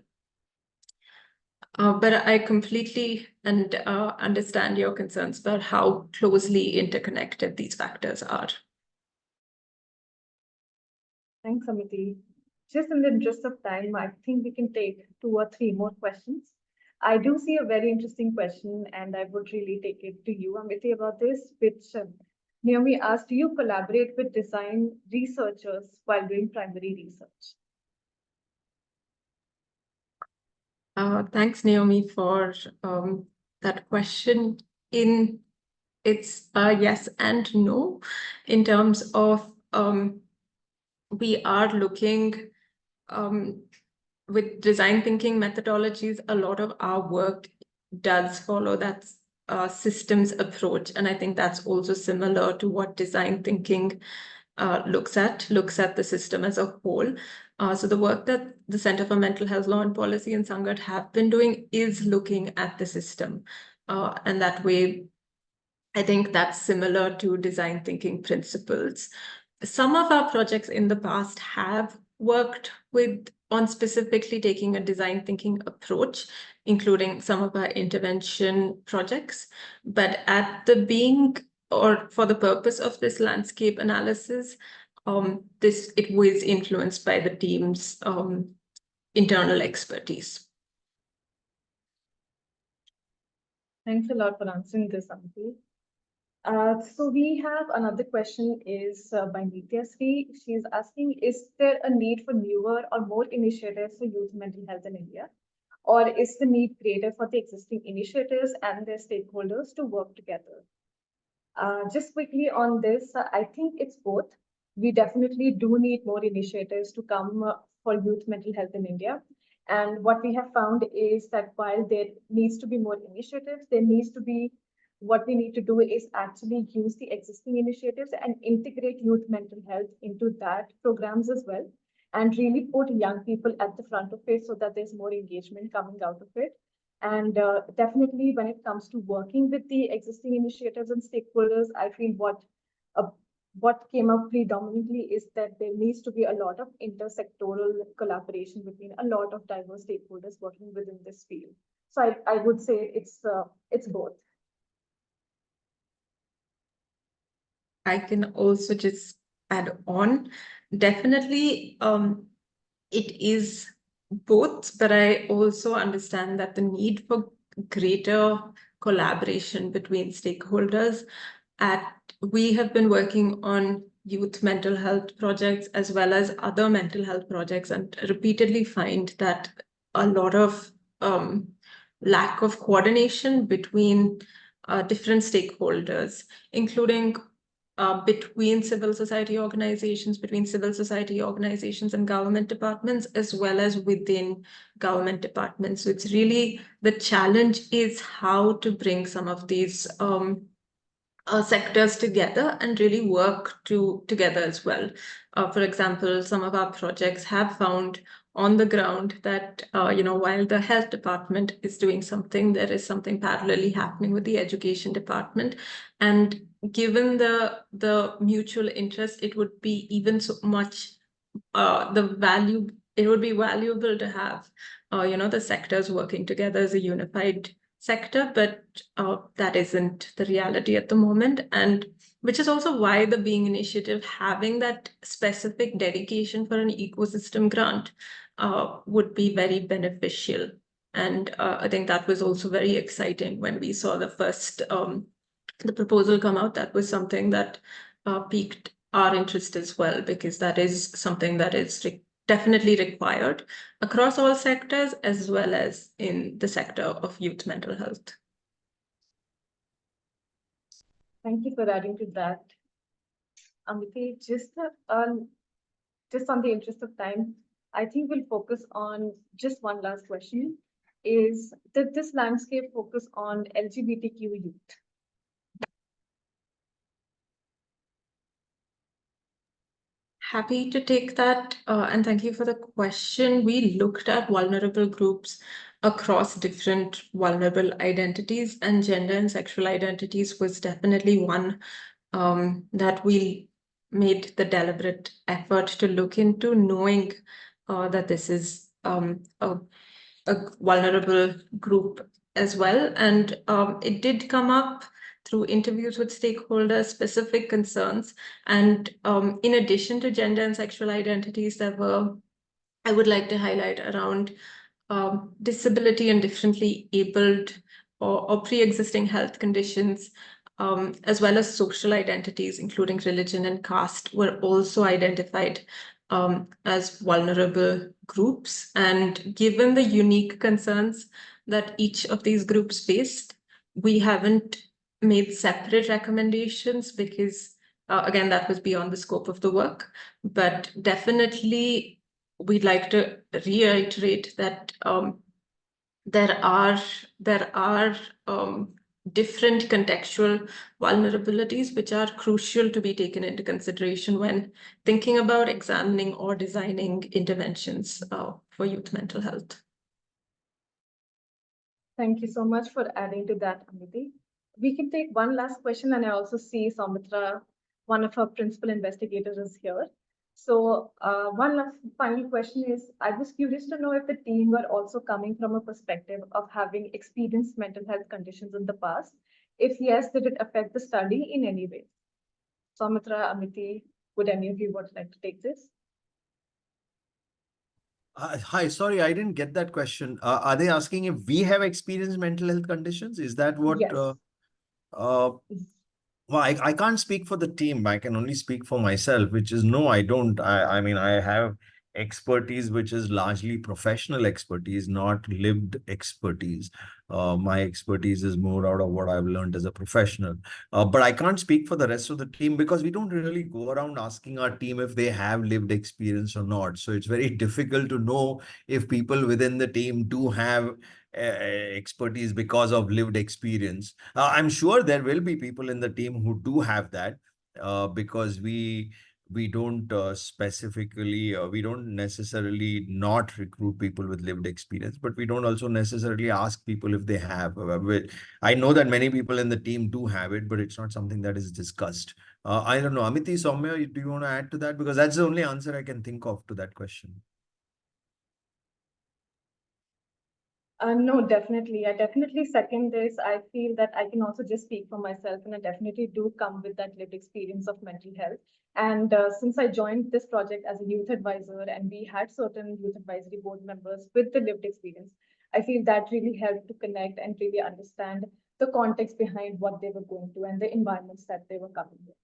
But I completely understand your concerns about how closely interconnected these factors are. Thanks, Amity. just in the interest of time, I think we can take 2 or 3 more questions. I do see a very interesting question, and I would really take it to you, Amity, about this, which Naomi asked, do you collaborate with design researchers while doing primary research? Thanks, Naomi, for that question. It's yes and no in terms of we are looking with design thinking methodologies. A lot of our work does follow that systems approach, and I think that's also similar to what design thinking looks at the system as a whole. So the work that the Center for Mental Health Law and Policy and Sangath have been doing is looking at the system, and that way I think that's similar to design thinking principles. Some of our projects in the past have worked on specifically taking a design thinking approach, including some of our intervention projects. But for the purpose of this landscape analysis, it was influenced by the team's internal expertise. Thanks a lot for answering this, Amity. So we have another question is by Nitya Sri. She's asking, is there a need for newer or more initiatives for youth mental health in India? Or is the need greater for the existing initiatives and their stakeholders to work together? Just quickly on this, I think it's both. We definitely do need more initiatives to come for youth mental health in India. And what we have found is that while there needs to be more initiatives, what we need to do is actually use the existing initiatives and integrate youth mental health into that programs as well, and really put young people at the front of it so that there's more engagement coming out of it. And definitely when it comes to working with the existing initiatives and stakeholders, I feel what came up predominantly is that there needs to be a lot of intersectoral collaboration between a lot of diverse stakeholders working within this field. So I would say it's both. I can also just add on. Definitely, it is both, but I also understand that the need for greater collaboration between stakeholders. We have been working on youth mental health projects as well as other mental health projects, and repeatedly find that a lot of lack of coordination between different stakeholders, including between civil society organizations and government departments, as well as within government departments. So it's really, the challenge is how to bring some of these sectors together and really work together as well. For example, some of our projects have found on the ground that, while the health department is doing something, there is something parallelly happening with the education department. And given the mutual interest, it would be even so much it would be valuable to have, the sectors working together as a unified sector, but that isn't the reality at the moment. And which is also why the Being Initiative, having that specific dedication for an ecosystem grant, would be very beneficial. And I think that was also very exciting when we saw the first the proposal come out. That was something that piqued our interest as well, because that is something that is definitely required across all sectors, as well as in the sector of youth mental health. Thank you for adding to that, Amity. Just on the interest of time, I think we'll focus on just one last question. Is did this landscape focus on LGBTQ youth? Happy to take that, and thank you for the question. We looked at vulnerable groups across different vulnerable identities, and gender and sexual identities was definitely one that we made the deliberate effort to look into, knowing that this is a vulnerable group as well. And it did come up through interviews with stakeholders, specific concerns. And in addition to gender and sexual identities, there were I would like to highlight around disability and differently abled or pre-existing health conditions, as well as social identities, including religion and caste, were also identified as vulnerable groups. And given the unique concerns that each of these groups faced, we haven't made separate recommendations because, again, that was beyond the scope of the work. But definitely, we'd like to reiterate that there are different contextual vulnerabilities which are crucial to be taken into consideration when thinking about examining or designing interventions for youth mental health. Thank you so much for adding to that, Amity. We can take one last question, and I also see Soumitra, one of our principal investigators, is here. So one last final question is, I was curious to know if the team were also coming from a perspective of having experienced mental health conditions in the past. If yes, did it affect the study in any way? Soumitra, Amity, would any of you would like to take this? Hi, sorry, I didn't get that question. Are they asking if we have experienced mental health conditions? Is that what? Yes. Well, I can't speak for the team. I can only speak for myself, which is no, I don't. I mean, I have expertise, which is largely professional expertise, not lived expertise. My expertise is more out of what I've learned as a professional. But I can't speak for the rest of the team because we don't really go around asking our team if they have lived experience or not. So it's very difficult to know if people within the team do have expertise because of lived experience. I'm sure there will be people in the team who do have that because we don't specifically we don't necessarily not recruit people with lived experience, but we don't also necessarily ask people if they have. I know that many people in the team do have it, but it's not something that is discussed. I don't know, Amity, Soumya, do you want to add to that? Because that's the only answer I can think of to that question. No, definitely. I definitely second this. I feel that I can also just speak for myself, and I definitely do come with that lived experience of mental health. And since I joined this project as a youth advisor, and we had certain youth advisory board members with the lived experience, I feel that really helped to connect and really understand the context behind what they were going through and the environments that they were coming with.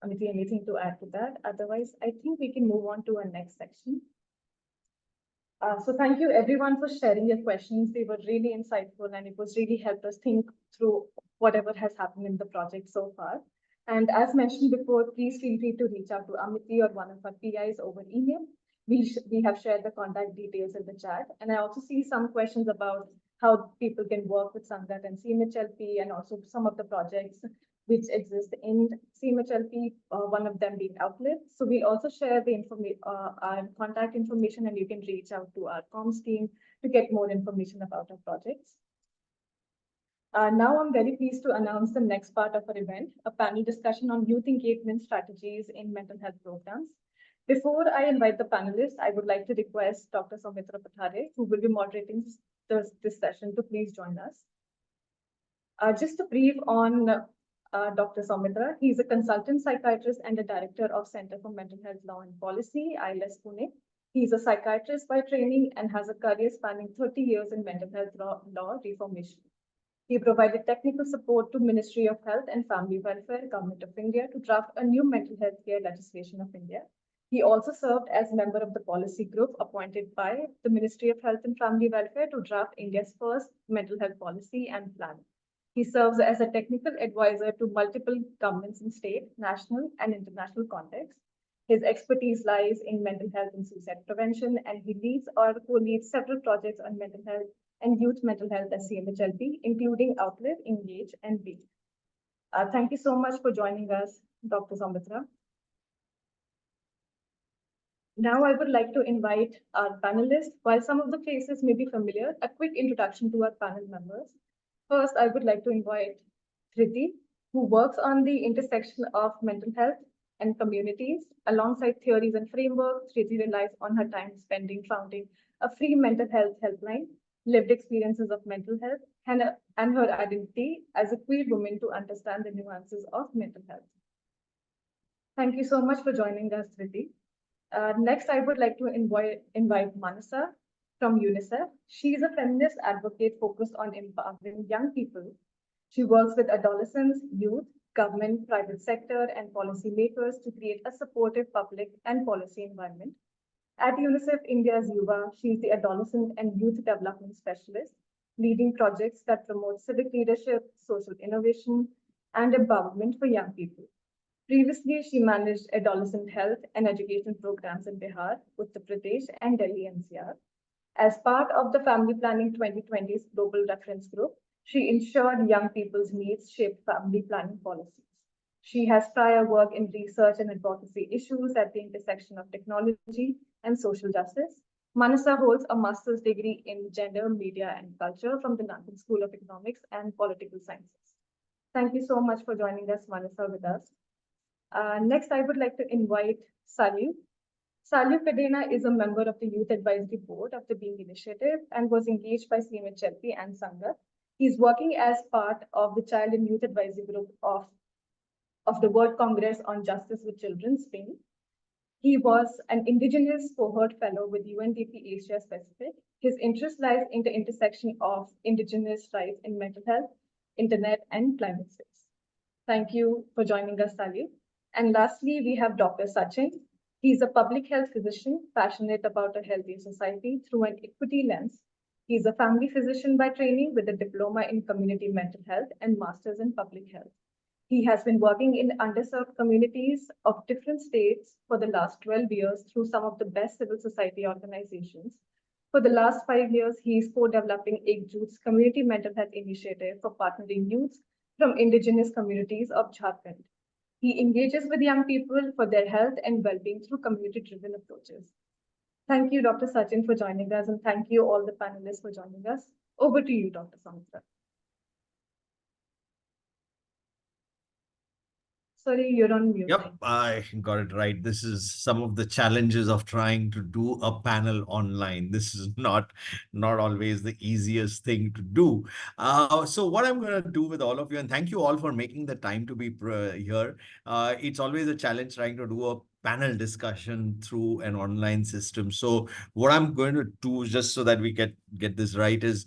Amity, anything to add to that? Otherwise, I think we can move on to our next section. So thank you everyone for sharing your questions. They were really insightful and it was really helped us think through whatever has happened in the project so far. And as mentioned before, please feel free to reach out to Amity or one of our PIs over email. We have shared the contact details in the chat. And I also see some questions about how people can work with Sangath and CMHLP and also some of the projects which exist in CMHLP, one of them being Outlet. So we also share the our contact information, and you can reach out to our comms team to get more information about our projects. Now I'm very pleased to announce the next part of our event, a panel discussion on youth engagement strategies in mental health programs. Before I invite the panelists, I would like to request Dr. Soumitra Pathare, who will be moderating this session, to please join us. Just a brief on Dr. Soumitra. He's a consultant psychiatrist and a director of Center for Mental Health Law and Policy, ILS Pune. He's a psychiatrist by training and has a career spanning 30 years in mental health law reformation. He provided technical support to Ministry of Health and Family Welfare, Government of India, to draft a new mental health care legislation of India. He also served as member of the policy group appointed by the Ministry of Health and Family Welfare to draft India's first mental health policy and plan. He serves as a technical advisor to multiple governments in state, national, and international contexts. His expertise lies in mental health and suicide prevention, and he leads or co-leads several projects on mental health and youth mental health at CMHLP, including Outlet, Engage, and Be. Thank you so much for joining us, Dr. Soumitra. Now I would like to invite our panelists. While some of the faces may be familiar, a quick introduction to our panel members. First, I would like to invite Dhriti, who works on the intersection of mental health and communities. Alongside theories and frameworks, Dhriti relies on her time spending founding a free mental health helpline, lived experiences of mental health, and her identity as a queer woman to understand the nuances of mental health. Thank you so much for joining us, Dhriti. Next, I would like to invite Manasa from UNICEF. She is a feminist advocate focused on empowering young people. She works with adolescents, youth, government, private sector, and policymakers to create a supportive public and policy environment. At UNICEF India's YuWaah, she is the adolescent and youth development specialist, leading projects that promote civic leadership, social innovation, and empowerment for young people. Previously, she managed adolescent health and education programs in Bihar, Uttar Pradesh, and Delhi NCR. As part of the Family Planning 2020's Global Reference Group, she ensured young people's needs shaped family planning policies. She has prior work in research and advocacy issues at the intersection of technology and social justice. Manasa holds a master's degree in gender, media, and culture from the London School of Economics and Political Sciences. Thank you so much for joining us, Manasa, with us. Next, I would like to invite Salew. Salew Kadena is a member of the Youth Advisory Board of the Being Initiative and was engaged by CMHLP and Sangath. He's working as part of the Child and Youth Advisory Group of the World Congress on Justice with Children, Spain. He was an Indigenous Cohort Fellow with UNDP Asia Pacific. His interest lies in the intersection of Indigenous rights in mental health, internet, and climate space. Thank you for joining us, Salew. And lastly, we have Dr. Sachin. He's a public health physician passionate about a healthier society through an equity lens. He's a family physician by training with a diploma in community mental health and master's in public health. He has been working in underserved communities of different states for the last 12 years through some of the best civil society organizations. For the last 5 years, he is co-developing Ekjut's community mental health initiative for partnering youths from indigenous communities of Jharkhand. He engages with young people for their health and well-being through community-driven approaches. Thank you, Dr. Sachin, for joining us, and thank you all the panelists for joining us. Over to you, Dr. Soumitra. Sorry, you're on mute. Yep, I got it right. This is some of the challenges of trying to do a panel online. This is not always the easiest thing to do. So what I'm going to do with all of you, and thank you all for making the time to be here. It's always a challenge trying to do a panel discussion through an online system. So what I'm going to do, just so that we get this right, is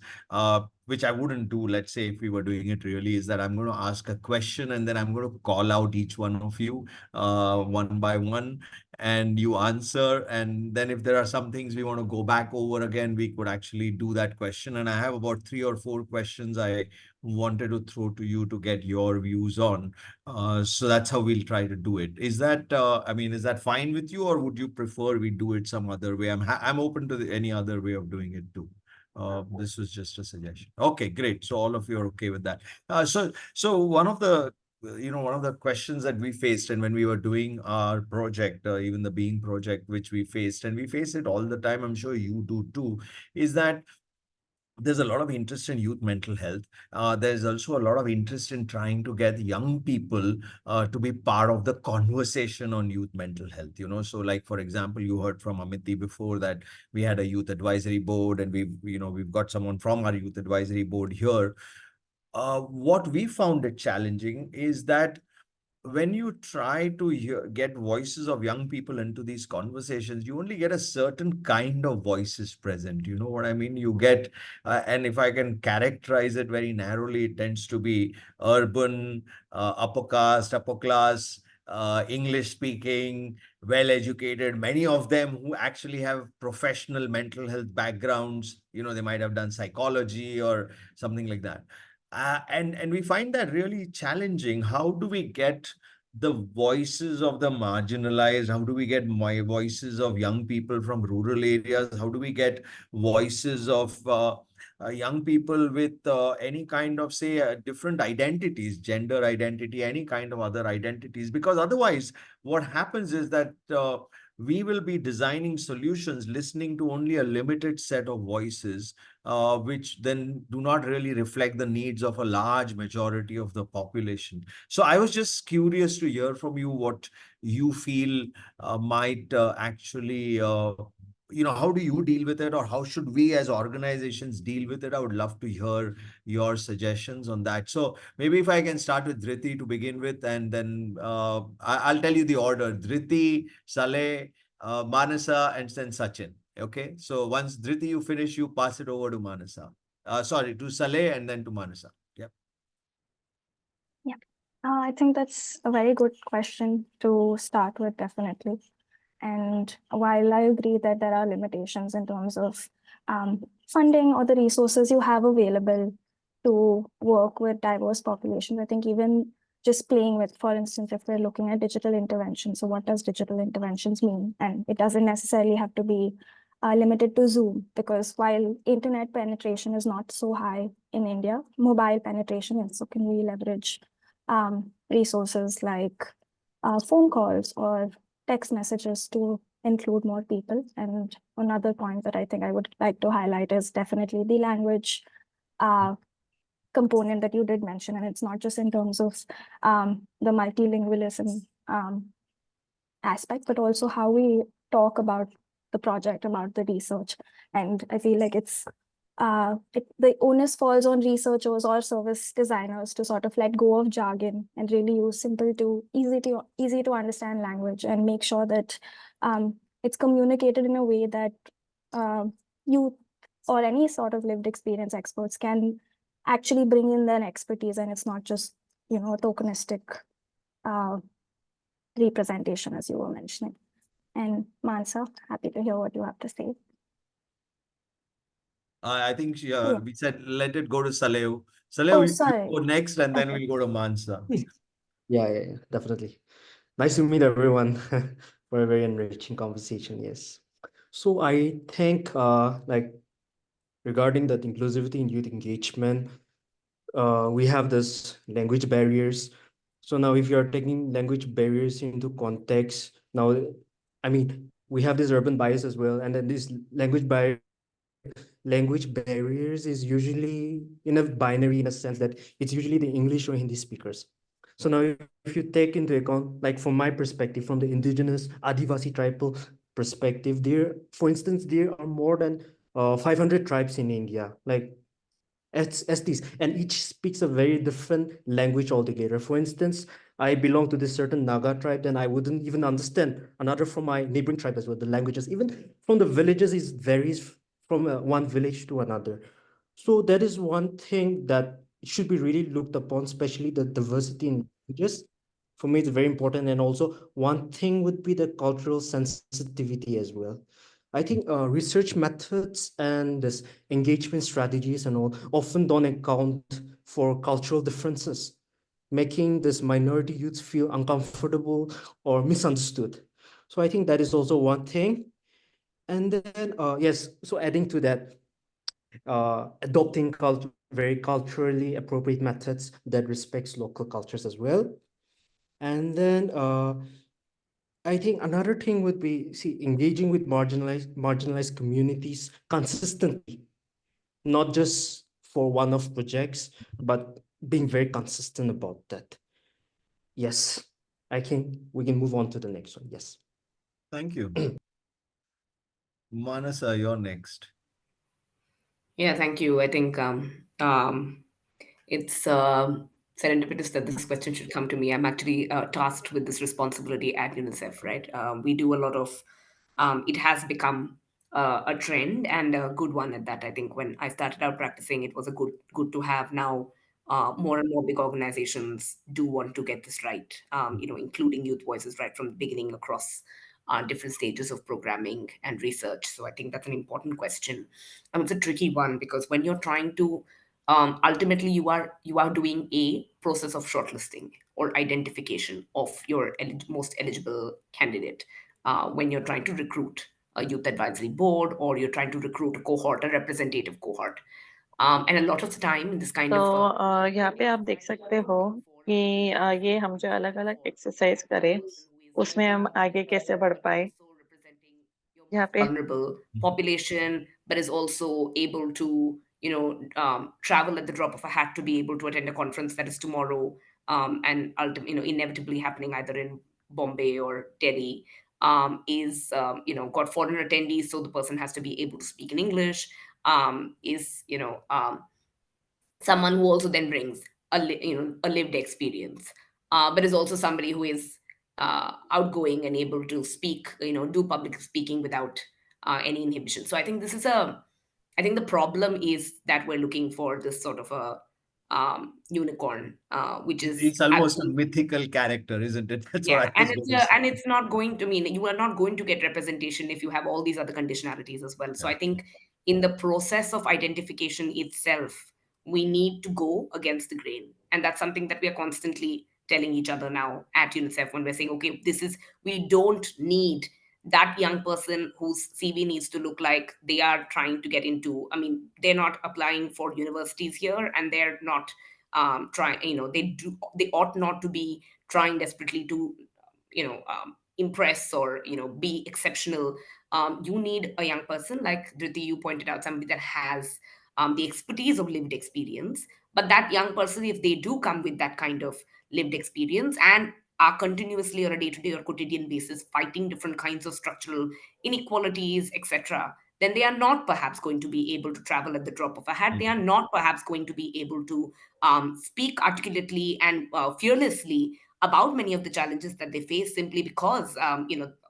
which I wouldn't do, let's say, if we were doing it really, is that I'm going to ask a question and then I'm going to call out each one of you one by one, and you answer. And then if there are some things we want to go back over again, we could actually do that question. And I have about 3 or 4 questions I wanted to throw to you to get your views on. So that's how we'll try to do it. Is that, I mean, is that fine with you, or would you prefer we do it some other way? I'm open to any other way of doing it too. This was just a suggestion. Okay, great. So all of you are okay with that. So one of the one of the questions that we faced, and when we were doing our project, even the Being project, which we faced, and we face it all the time, I'm sure you do too, is that there's a lot of interest in youth mental health. There's also a lot of interest in trying to get young people to be part of the conversation on youth mental health. So like, for example, you heard from Amity before that we had a youth advisory board, and we've got someone from our youth advisory board here. What we found it challenging is that when you try to get voices of young people into these conversations, you only get a certain kind of voices present. You know what I mean? You get, and if I can characterize it very narrowly, it tends to be urban, upper caste, upper class, English speaking, well educated, many of them who actually have professional mental health backgrounds. They might have done psychology or something like that. And we find that really challenging. How do we get the voices of the marginalized? How do we get voices of young people from rural areas? How do we get voices of young people with any kind of, say, different identities, gender identity, any kind of other identities? Because otherwise, what happens is that we will be designing solutions listening to only a limited set of voices, which then do not really reflect the needs of a large majority of the population. So I was just curious to hear from you what you feel might actually how do you deal with it, or how should we as organizations deal with it? I would love to hear your suggestions on that. So maybe if I can start with Dhriti to begin with, and then I'll tell you the order: Dhriti, Saleh, Manasa, and then Sachin. Okay. So once Dhriti you finish, you pass it over to Manasa. Sorry, to Saleh and then to Manasa. Yeah. Yeah, I think that's a very good question to start with, definitely. And while I agree that there are limitations in terms of funding or the resources you have available to work with diverse populations, I think even just playing with, for instance, if we're looking at digital interventions, so what does digital interventions mean? And it doesn't necessarily have to be limited to Zoom, because while internet penetration is not so high in India, mobile penetration is. So can we leverage resources like phone calls or text messages to include more people? And another point that I think I would like to highlight is definitely the language component that you did mention. And it's not just in terms of the multilingualism aspect, but also how we talk about the project, about the research. And I feel like the onus falls on researchers or service designers to sort of let go of jargon and really use simple to easy to understand language, and make sure that it's communicated in a way that you or any sort of lived experience experts can actually bring in their expertise, and it's not just a tokenistic representation, as you were mentioning. And Mansa, happy to hear what you have to say. I think Yeah. we said let it go to Salew. Salew, Oh, you sorry. go next, and then Okay. we'll go to Mansa. Yeah, definitely. Nice to meet everyone for a very enriching conversation. Yes. So I think like regarding that inclusivity in youth engagement, we have this language barriers. So now if you are taking language barriers into context, now, I mean, we have this urban bias as well. And then this language barriers is usually in a binary, in a sense that it's usually the English or Hindi speakers. So now if you take into account, like from my perspective, from the indigenous Adivasi tribal perspective, for instance, there are more than 500 tribes in India, like STs, and each speaks a very different language altogether. For instance, I belong to this certain Naga tribe, then I wouldn't even understand another from my neighboring tribe as well. The languages, even from the villages, is varies from one village to another. So that is one thing that should be really looked upon, especially the diversity in languages. For me, it's very important. And also one thing would be the cultural sensitivity as well. I think research methods and this engagement strategies and all often don't account for cultural differences, making this minority youths feel uncomfortable or misunderstood. So I think that is also one thing. And then, yes, so adding to that, adopting very culturally appropriate methods that respects local cultures as well. And then I think another thing would be, engaging with marginalized communities consistently, not just for one-off projects, but being very consistent about that. Yes, I think we can move on to the next one. Yes. Thank you. Manasa, you're next. Yeah, thank you. I think it's serendipitous that this question should come to me. I'm actually tasked with this responsibility at UNICEF, right? We do a lot of, it has become a trend and a good one at that. I think when I started out practicing, it was a good to have. Now, more and more big organizations do want to get this right, including youth voices right from the beginning across different stages of programming and research. So I think that's an important question. And it's a tricky one because when you're trying to ultimately you are doing a process of shortlisting or identification of your most eligible candidate when you're trying to recruit a youth advisory board or you're trying to recruit a cohort, a representative cohort. And a lot of the time in this kind तो of यहाँ पे आप देख सकते हो कि ये हम जो अलग अलग एक्सरसाइज करें उसमें हम आगे कैसे बढ़ पाए यहाँ पे vulnerable population, but is also able to, travel at the drop of a hat to be able to attend a conference that is tomorrow, and inevitably happening either in Bombay or Delhi. is got foreign attendees, so the person has to be able to speak in English, is someone who also then brings a lived experience, but is also somebody who is outgoing and able to speak, do public speaking without any inhibition. So I think I think the problem is that we're looking for this sort of a unicorn, which is It's almost a mythical character, isn't it? That's what I and was going to say. and it's not going to mean you are not going to get representation if you have all these other conditionalities as well. So I think in the process of identification itself, we need to go against the grain, and that's something that we are constantly telling each other now at UNICEF when we're saying, okay, we don't need that young person whose CV needs to look like they are trying to get into. I mean, they're not applying for universities here, and they're not trying. They ought not to be trying desperately to impress or be exceptional. You need a young person, like Dhriti, you pointed out, somebody that has the expertise of lived experience. But that young person, if they do come with that kind of lived experience and are continuously on a day-to-day or quotidian basis fighting different kinds of structural inequalities, etc., then they are not perhaps going to be able to travel at the drop of a hat. They are not perhaps going to be able to speak articulately and fearlessly about many of the challenges that they face, simply because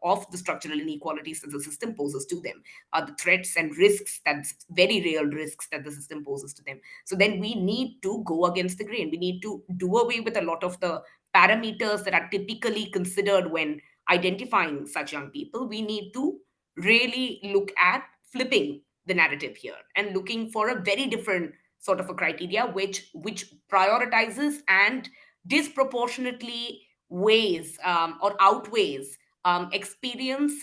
of the structural inequalities that the system poses to them, the threats and risks, that's very real risks that the system poses to them. So then we need to go against the grain. We need to do away with a lot of the parameters that are typically considered when identifying such young people. We need to really look at flipping the narrative here and looking for a very different sort of a criteria which prioritizes and disproportionately weighs or outweighs experience,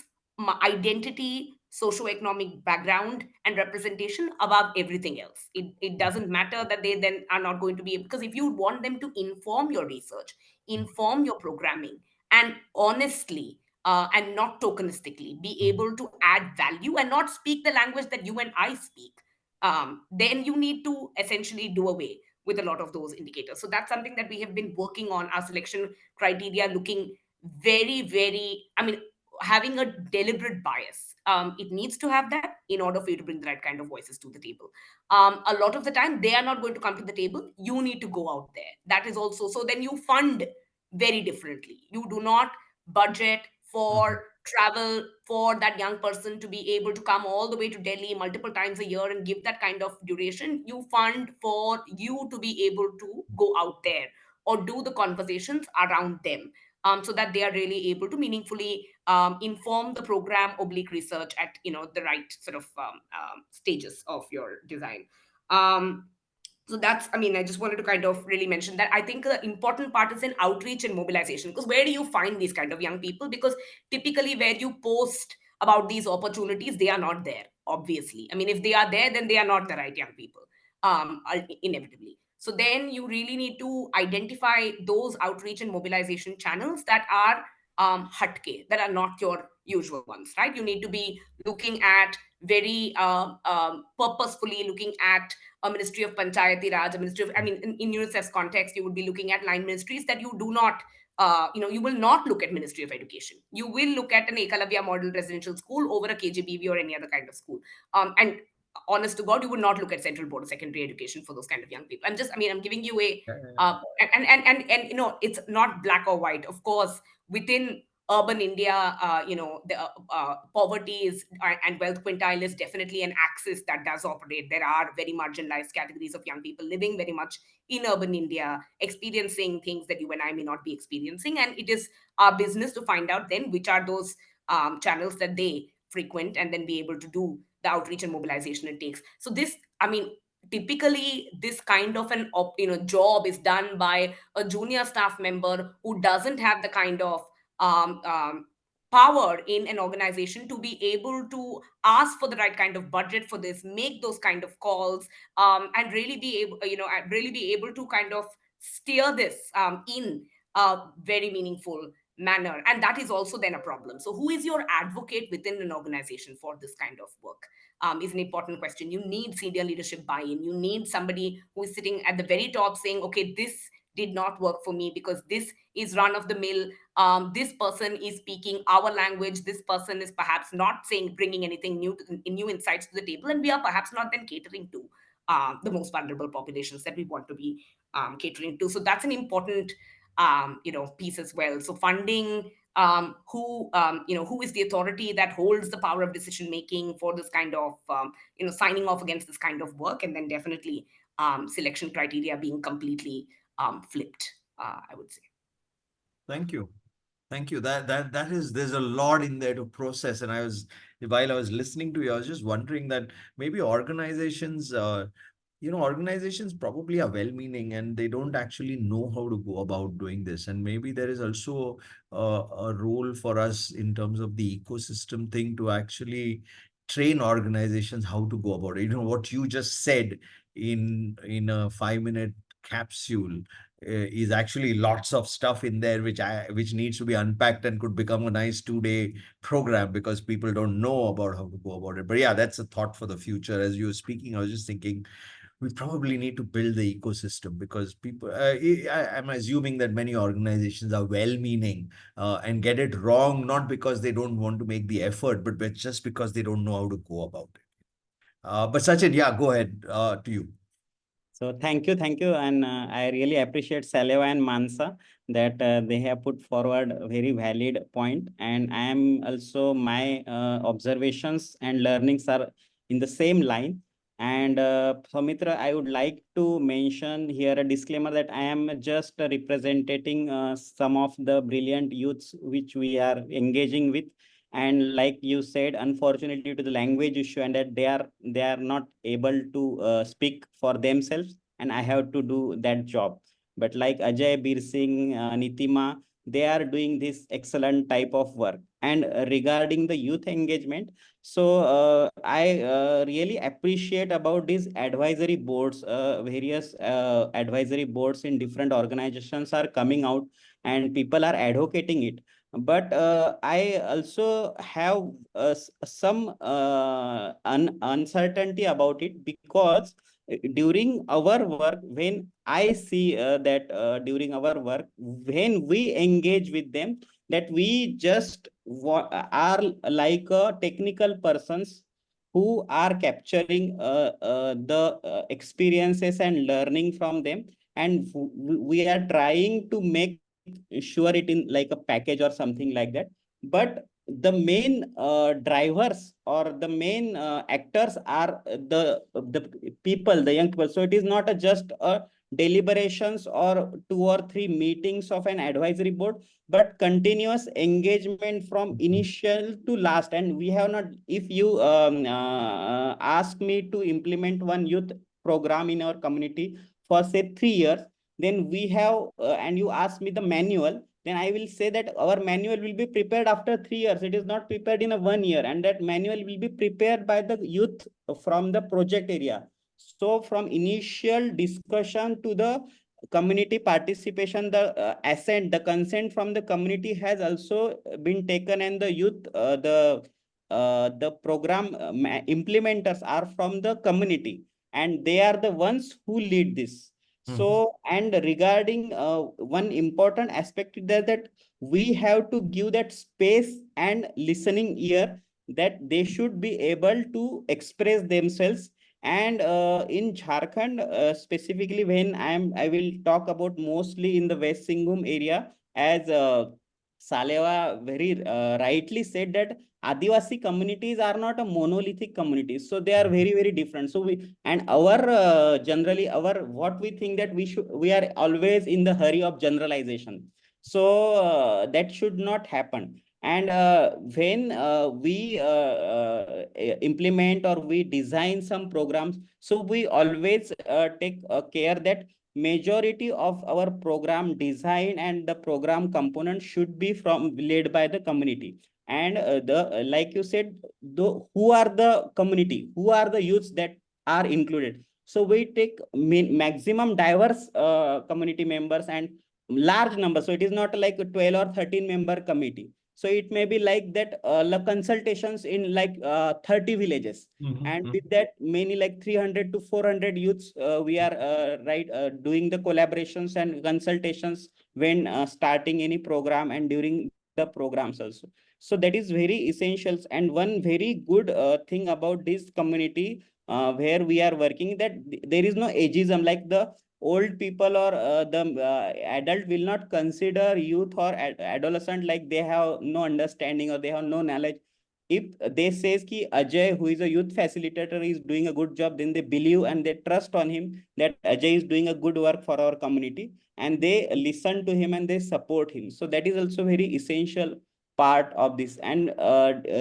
identity, socioeconomic background, and representation above everything else. It doesn't matter that they then are not going to be able, because if you want them to inform your research, inform your programming, and honestly and not tokenistically be able to add value and not speak the language that you and I speak, then you need to essentially do away with a lot of those indicators. So that's something that we have been working on, our selection criteria looking very, very, I mean, having a deliberate bias. It needs to have that in order for you to bring the right kind of voices to the table. A lot of the time, they are not going to come to the table. You need to go out there. That is also, so then you fund very differently. You do not budget for travel for that young person to be able to come all the way to Delhi multiple times a year and give that kind of duration. You fund for you to be able to go out there or do the conversations around them, so that they are really able to meaningfully inform the program oblique research at the right sort of stages of your design. So that's, I mean, I just wanted to kind of really mention that. I think the important part is in outreach and mobilization, because where do you find these kind of young people? Because typically where you post about these opportunities, they are not there, obviously. I mean, if they are there, then they are not the right young people, inevitably. So then you really need to identify those outreach and mobilization channels that are hatke, that are not your usual ones, right? You need to be looking at very purposefully looking at a Ministry of Panchayati Raj, a Ministry of, I mean, in UNICEF's context, you would be looking at line ministries that you do not, you will not look at Ministry of Education. You will look at an Ekalavya model residential school over a KJBV or any other kind of school. And honest to God, you would not look at Central Board of Secondary Education for those kind of young people. I'm giving you a, and it's not black or white. Of course, within urban India, the poverty is and wealth quintile is definitely an axis that does operate. There are very marginalized categories of young people living very much in urban India, experiencing things that you and I may not be experiencing. And it is our business to find out then which are those channels that they frequent and then be able to do the outreach and mobilization it takes. So this, I mean, typically this kind of an job is done by a junior staff member who doesn't have the kind of power in an organization to be able to ask for the right kind of budget for this, make those kind of calls, and really be able, really be able to kind of steer this in a very meaningful manner. And that is also then a problem. So who is your advocate within an organization for this kind of work? Is an important question. You need senior leadership buy-in. You need somebody who is sitting at the very top saying, okay, this did not work for me because this is run of the mill. This person is speaking our language. This person is perhaps not bringing anything new, new insights to the table, and we are perhaps not then catering to the most vulnerable populations that we want to be catering to. So that's an important piece as well. So funding, who is the authority that holds the power of decision making for this kind of signing off against this kind of work, and then definitely selection criteria being completely flipped, I would say. Thank you. Thank you. There's a lot in there to process. And while I was listening to you, I was just wondering that maybe organizations, organizations probably are well-meaning and they don't actually know how to go about doing this. And maybe there is also a role for us in terms of the ecosystem thing to actually train organizations how to go about it. What you just said in a 5-minute capsule is actually lots of stuff in there which needs to be unpacked and could become a nice 2-day program because people don't know about how to go about it. But yeah, that's a thought for the future. As you were speaking, I was just thinking we probably need to build the ecosystem because people, I'm assuming that many organizations are well-meaning and get it wrong, not because they don't want to make the effort, but just because they don't know how to go about it. But Sachin, yeah, go ahead, to you. So thank you, and I really appreciate Salew and Manasa that they have put forward a very valid point, and I am also my observations and learnings are in the same line. And Soumitra, I would like to mention here a disclaimer that I am just representing some of the brilliant youths which we are engaging with. And like you said, unfortunately due to the language issue and that they are not able to speak for themselves, and I have to do that job. But like Ajay, Bir Singh, Nitima, they are doing this excellent type of work. And regarding the youth engagement, so I really appreciate about these advisory boards. Various advisory boards in different organizations are coming out and people are advocating it. But I also have some uncertainty about it because during our work, when I see that during our work, when we engage with them, that we just are like technical persons who are capturing the experiences and learning from them, and we are trying to make sure it in like a package or something like that. But the main drivers or the main actors are the people, the young people. So it is not just a deliberations or 2 or 3 meetings of an advisory board, but continuous engagement from initial to last. And we have not, if you ask me to implement one youth program in our community for say 3 years, then we have and you ask me the manual, then I will say that our manual will be prepared after 3 years. It is not prepared in a 1 year, and that manual will be prepared by the youth from the project area. So from initial discussion to the community participation, the assent, the consent from the community has also been taken, and the youth, the program implementers are from the community, and they are the ones who lead this. So, and regarding one important aspect is that we have to give that space and listening ear, that they should be able to express themselves. And in Jharkhand, specifically, when I will talk about mostly in the West Singhum area, as Salewa very rightly said that Adivasi communities are not a monolithic community, so they are very, very different. So we, and our generally our what we think that we are always in the hurry of generalization. So that should not happen. And when we implement or we design some programs, so we always take care that majority of our program design and the program component should be from led by the community. And the like you said, who are the community, who are the youths that are included. So we take maximum diverse community members and large number. So it is not like a 12 or 13 member committee. So it may be like that the consultations in like 30 villages. And with that, many like 300 to 400 youths, we are doing the collaborations and consultations when starting any program and during the programs also. So that is very essential. And one very good thing about this community where we are working, that there is no ageism, like the old people or the adult will not consider youth or adolescent like they have no understanding or they have no knowledge. If they says ki Ajay, who is a youth facilitator, is doing a good job, then they believe and they trust on him that Ajay is doing a good work for our community, and they listen to him and they support him. So that is also very essential part of this. And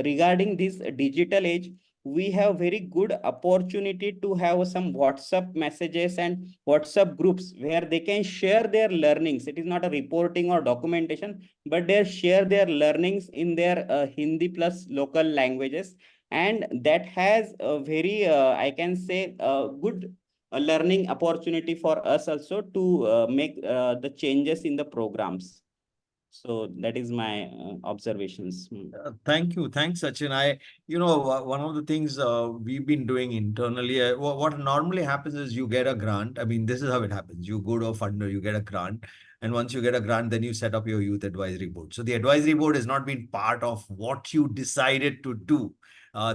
regarding this digital age, we have very good opportunity to have some WhatsApp messages and WhatsApp groups where they can share their learnings. It is not a reporting or documentation, but they share their learnings in their Hindi plus local languages. And that has a very, I can say, good learning opportunity for us also to make the changes in the programs. So that is my observations. Thank you. Thanks, Sachin. One of the things we've been doing internally, what normally happens is you get a grant. I mean, this is how it happens. You go to a funder, you get a grant. And once you get a grant, then you set up your youth advisory board. So the advisory board has not been part of what you decided to do.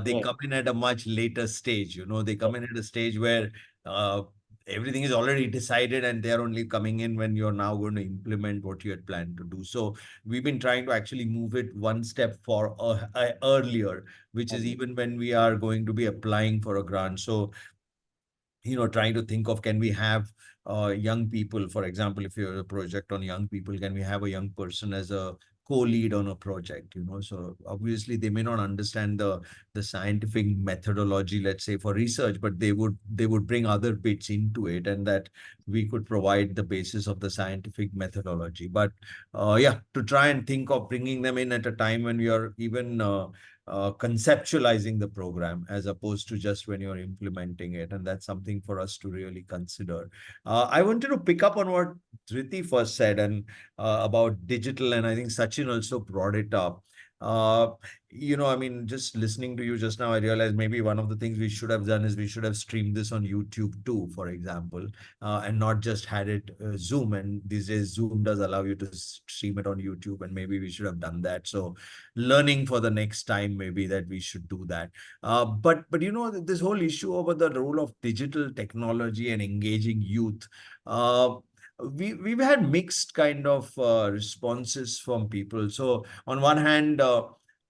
They come in at a much later stage. They come in at a stage where uh, everything is already decided and they're only coming in when you're now going to implement what you had planned to do. So we've been trying to actually move it one step for earlier, which is even when we are going to be applying for a grant. So trying to think of, can we have young people, for example, if you have a project on young people, can we have a young person as a co-lead on a project? So obviously they may not understand the scientific methodology, let's say, for research, but they would bring other bits into it, and that we could provide the basis of the scientific methodology. But to try and think of bringing them in at a time when we are even conceptualizing the program as opposed to just when you're implementing it. And that's something for us to really consider. I wanted to pick up on what Dhriti first said and about digital, and I think Sachin also brought it up. I mean, just listening to you just now, I realized maybe one of the things we should have done is we should have streamed this on YouTube too, for example, and not just had it Zoom. And these days, Zoom does allow you to stream it on YouTube, and maybe we should have done that. So learning for the next time, maybe that we should do that. But this whole issue over the role of digital technology and engaging youth, we've had mixed kind of responses from people. So on one hand,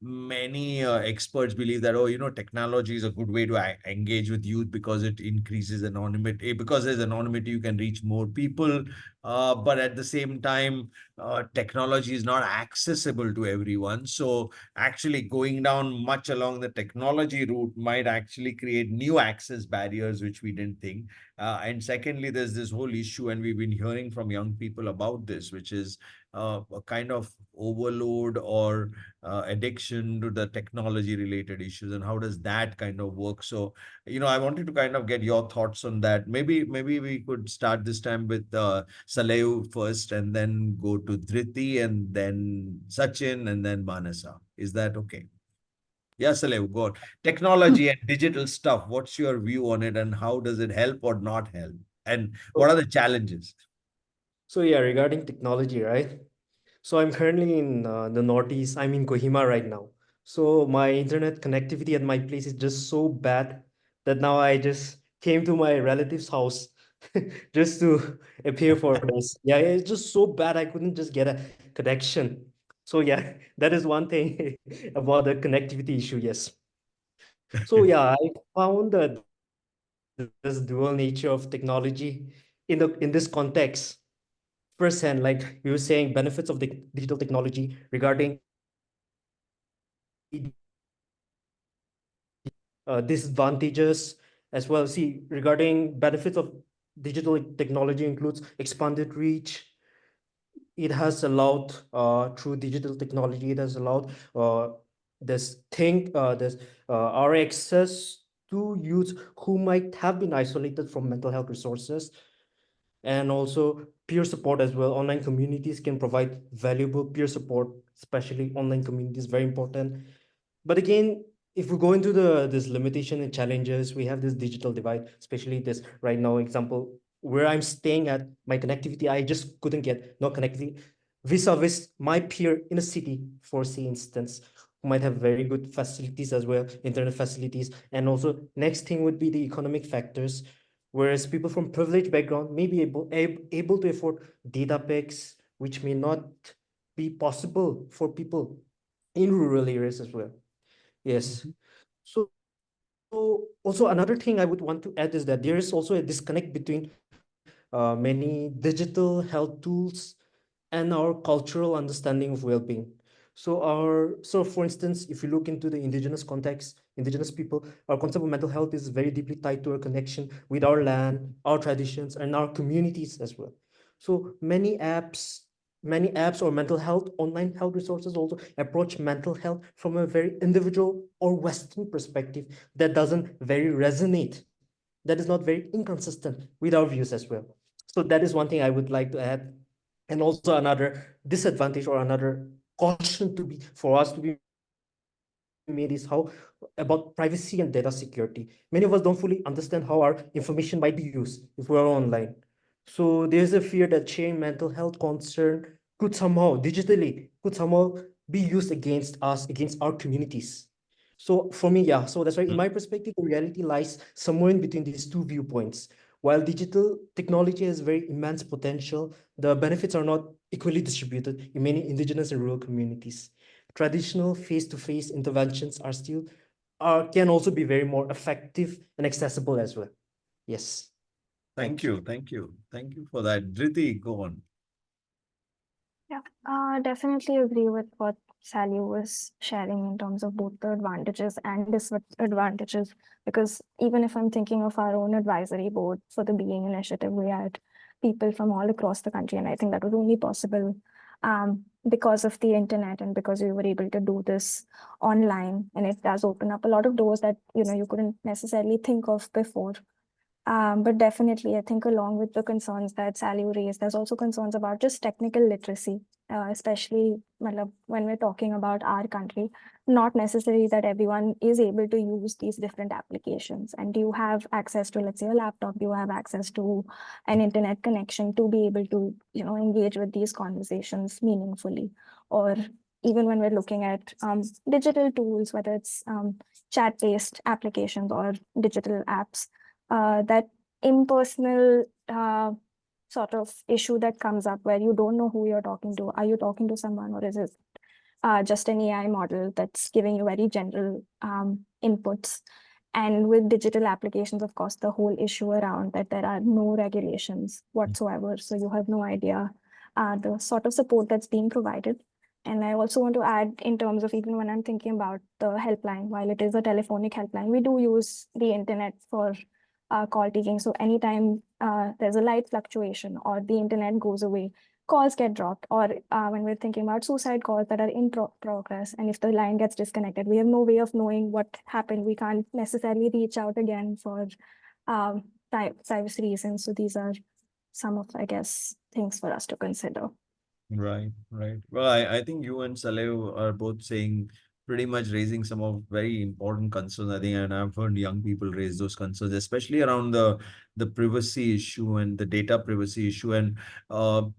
many experts believe that, technology is a good way to engage with youth because it increases anonymity. Because there's anonymity, you can reach more people. But at the same time, technology is not accessible to everyone. So actually going down much along the technology route might actually create new access barriers, which we didn't think. And secondly, there's this whole issue, and we've been hearing from young people about this, which is a kind of overload or addiction to the technology related issues, and how does that kind of work? So, I wanted to kind of get your thoughts on that. Maybe we could start this time with Salew first, and then go to Dhriti, and then Sachin, and then Manasa. Is that okay? Yeah, Salew, go on. Technology and digital stuff, what's your view on it, and how does it help or not help? And what are the challenges? So yeah, regarding technology, right? So I'm currently in the Northeast. I'm in Kohima right now. So my internet connectivity at my place is just so bad that now I just came to my relative's house just to appear for this. Yeah, it's just so bad. I couldn't just get a connection. So yeah, that is one thing about the connectivity issue. Yes. So yeah, I found that this dual nature of technology in this context firsthand, like you were saying, benefits of the digital technology regarding disadvantages as well. See, regarding benefits of digital technology includes expanded reach. It has allowed through digital technology, it has allowed this our access to youth who might have been isolated from mental health resources. and also peer support as well. Online communities can provide valuable peer support, especially online communities, very important. But again, if we go into this limitation and challenges, we have this digital divide, especially this right now example where I'm staying at, my connectivity, I just couldn't get no connectivity vis-a-vis my peer in a city, for say instance, who might have very good facilities as well, internet facilities. And also next thing would be the economic factors, whereas people from privileged background may be able to afford data packs, which may not be possible for people in rural areas as well. Yes. So also another thing I would want to add is that there is also a disconnect between many digital health tools and our cultural understanding of well-being. So for instance, if you look into the indigenous context, indigenous people, our concept of mental health is very deeply tied to our connection with our land, our traditions, and our communities as well. So many apps or mental health online health resources also approach mental health from a very individual or Western perspective that doesn't very resonate, that is not very inconsistent with our views as well. So that is one thing I would like to add. And also another disadvantage or another caution to be for us to be made is how about privacy and data security. Many of us don't fully understand how our information might be used if we are online. So there's a fear that sharing mental health concern could somehow digitally could somehow be used against us, against our communities. So for me, yeah, so that's why in my perspective, the reality lies somewhere in between these two viewpoints. While digital technology has very immense potential, the benefits are not equally distributed in many indigenous and rural communities. Traditional face-to-face interventions can also be very more effective and accessible as well. Yes. Thank you. Thank you for that. Dhriti, go on. Yeah, definitely agree with what Sally was sharing in terms of both the advantages and disadvantages. Because even if I'm thinking of our own advisory board for the Being Initiative, we had people from all across the country, and I think that was only possible because of the internet and because we were able to do this online. And it does open up a lot of doors that you couldn't necessarily think of before. But definitely, I think along with the concerns that Sally raised, there's also concerns about just technical literacy, especially when we're talking about our country. Not necessarily that everyone is able to use these different applications. And do you have access to, let's say, a laptop? Do you have access to an internet connection to be able to, engage with these conversations meaningfully? Or even when we're looking at digital tools, whether it's chat-based applications or digital apps, that impersonal sort of issue that comes up where you don't know who you're talking to. Are you talking to someone, or is it just an AI model that's giving you very general inputs? And with digital applications, of course, the whole issue around that there are no regulations whatsoever. So you have no idea the sort of support that's being provided. And I also want to add, in terms of even when I'm thinking about the helpline, while it is a telephonic helpline, we do use the internet for call taking. So anytime there's a light fluctuation or the internet goes away, calls get dropped. Or when we're thinking about suicide calls that are in progress, and if the line gets disconnected, we have no way of knowing what happened. We can't necessarily reach out again for privacy reasons. So these are some of, I guess, things for us to consider. Right. Well, I think you and Salew are both saying pretty much raising some of very important concerns, I think, and I've heard young people raise those concerns, especially around the privacy issue and the data privacy issue, and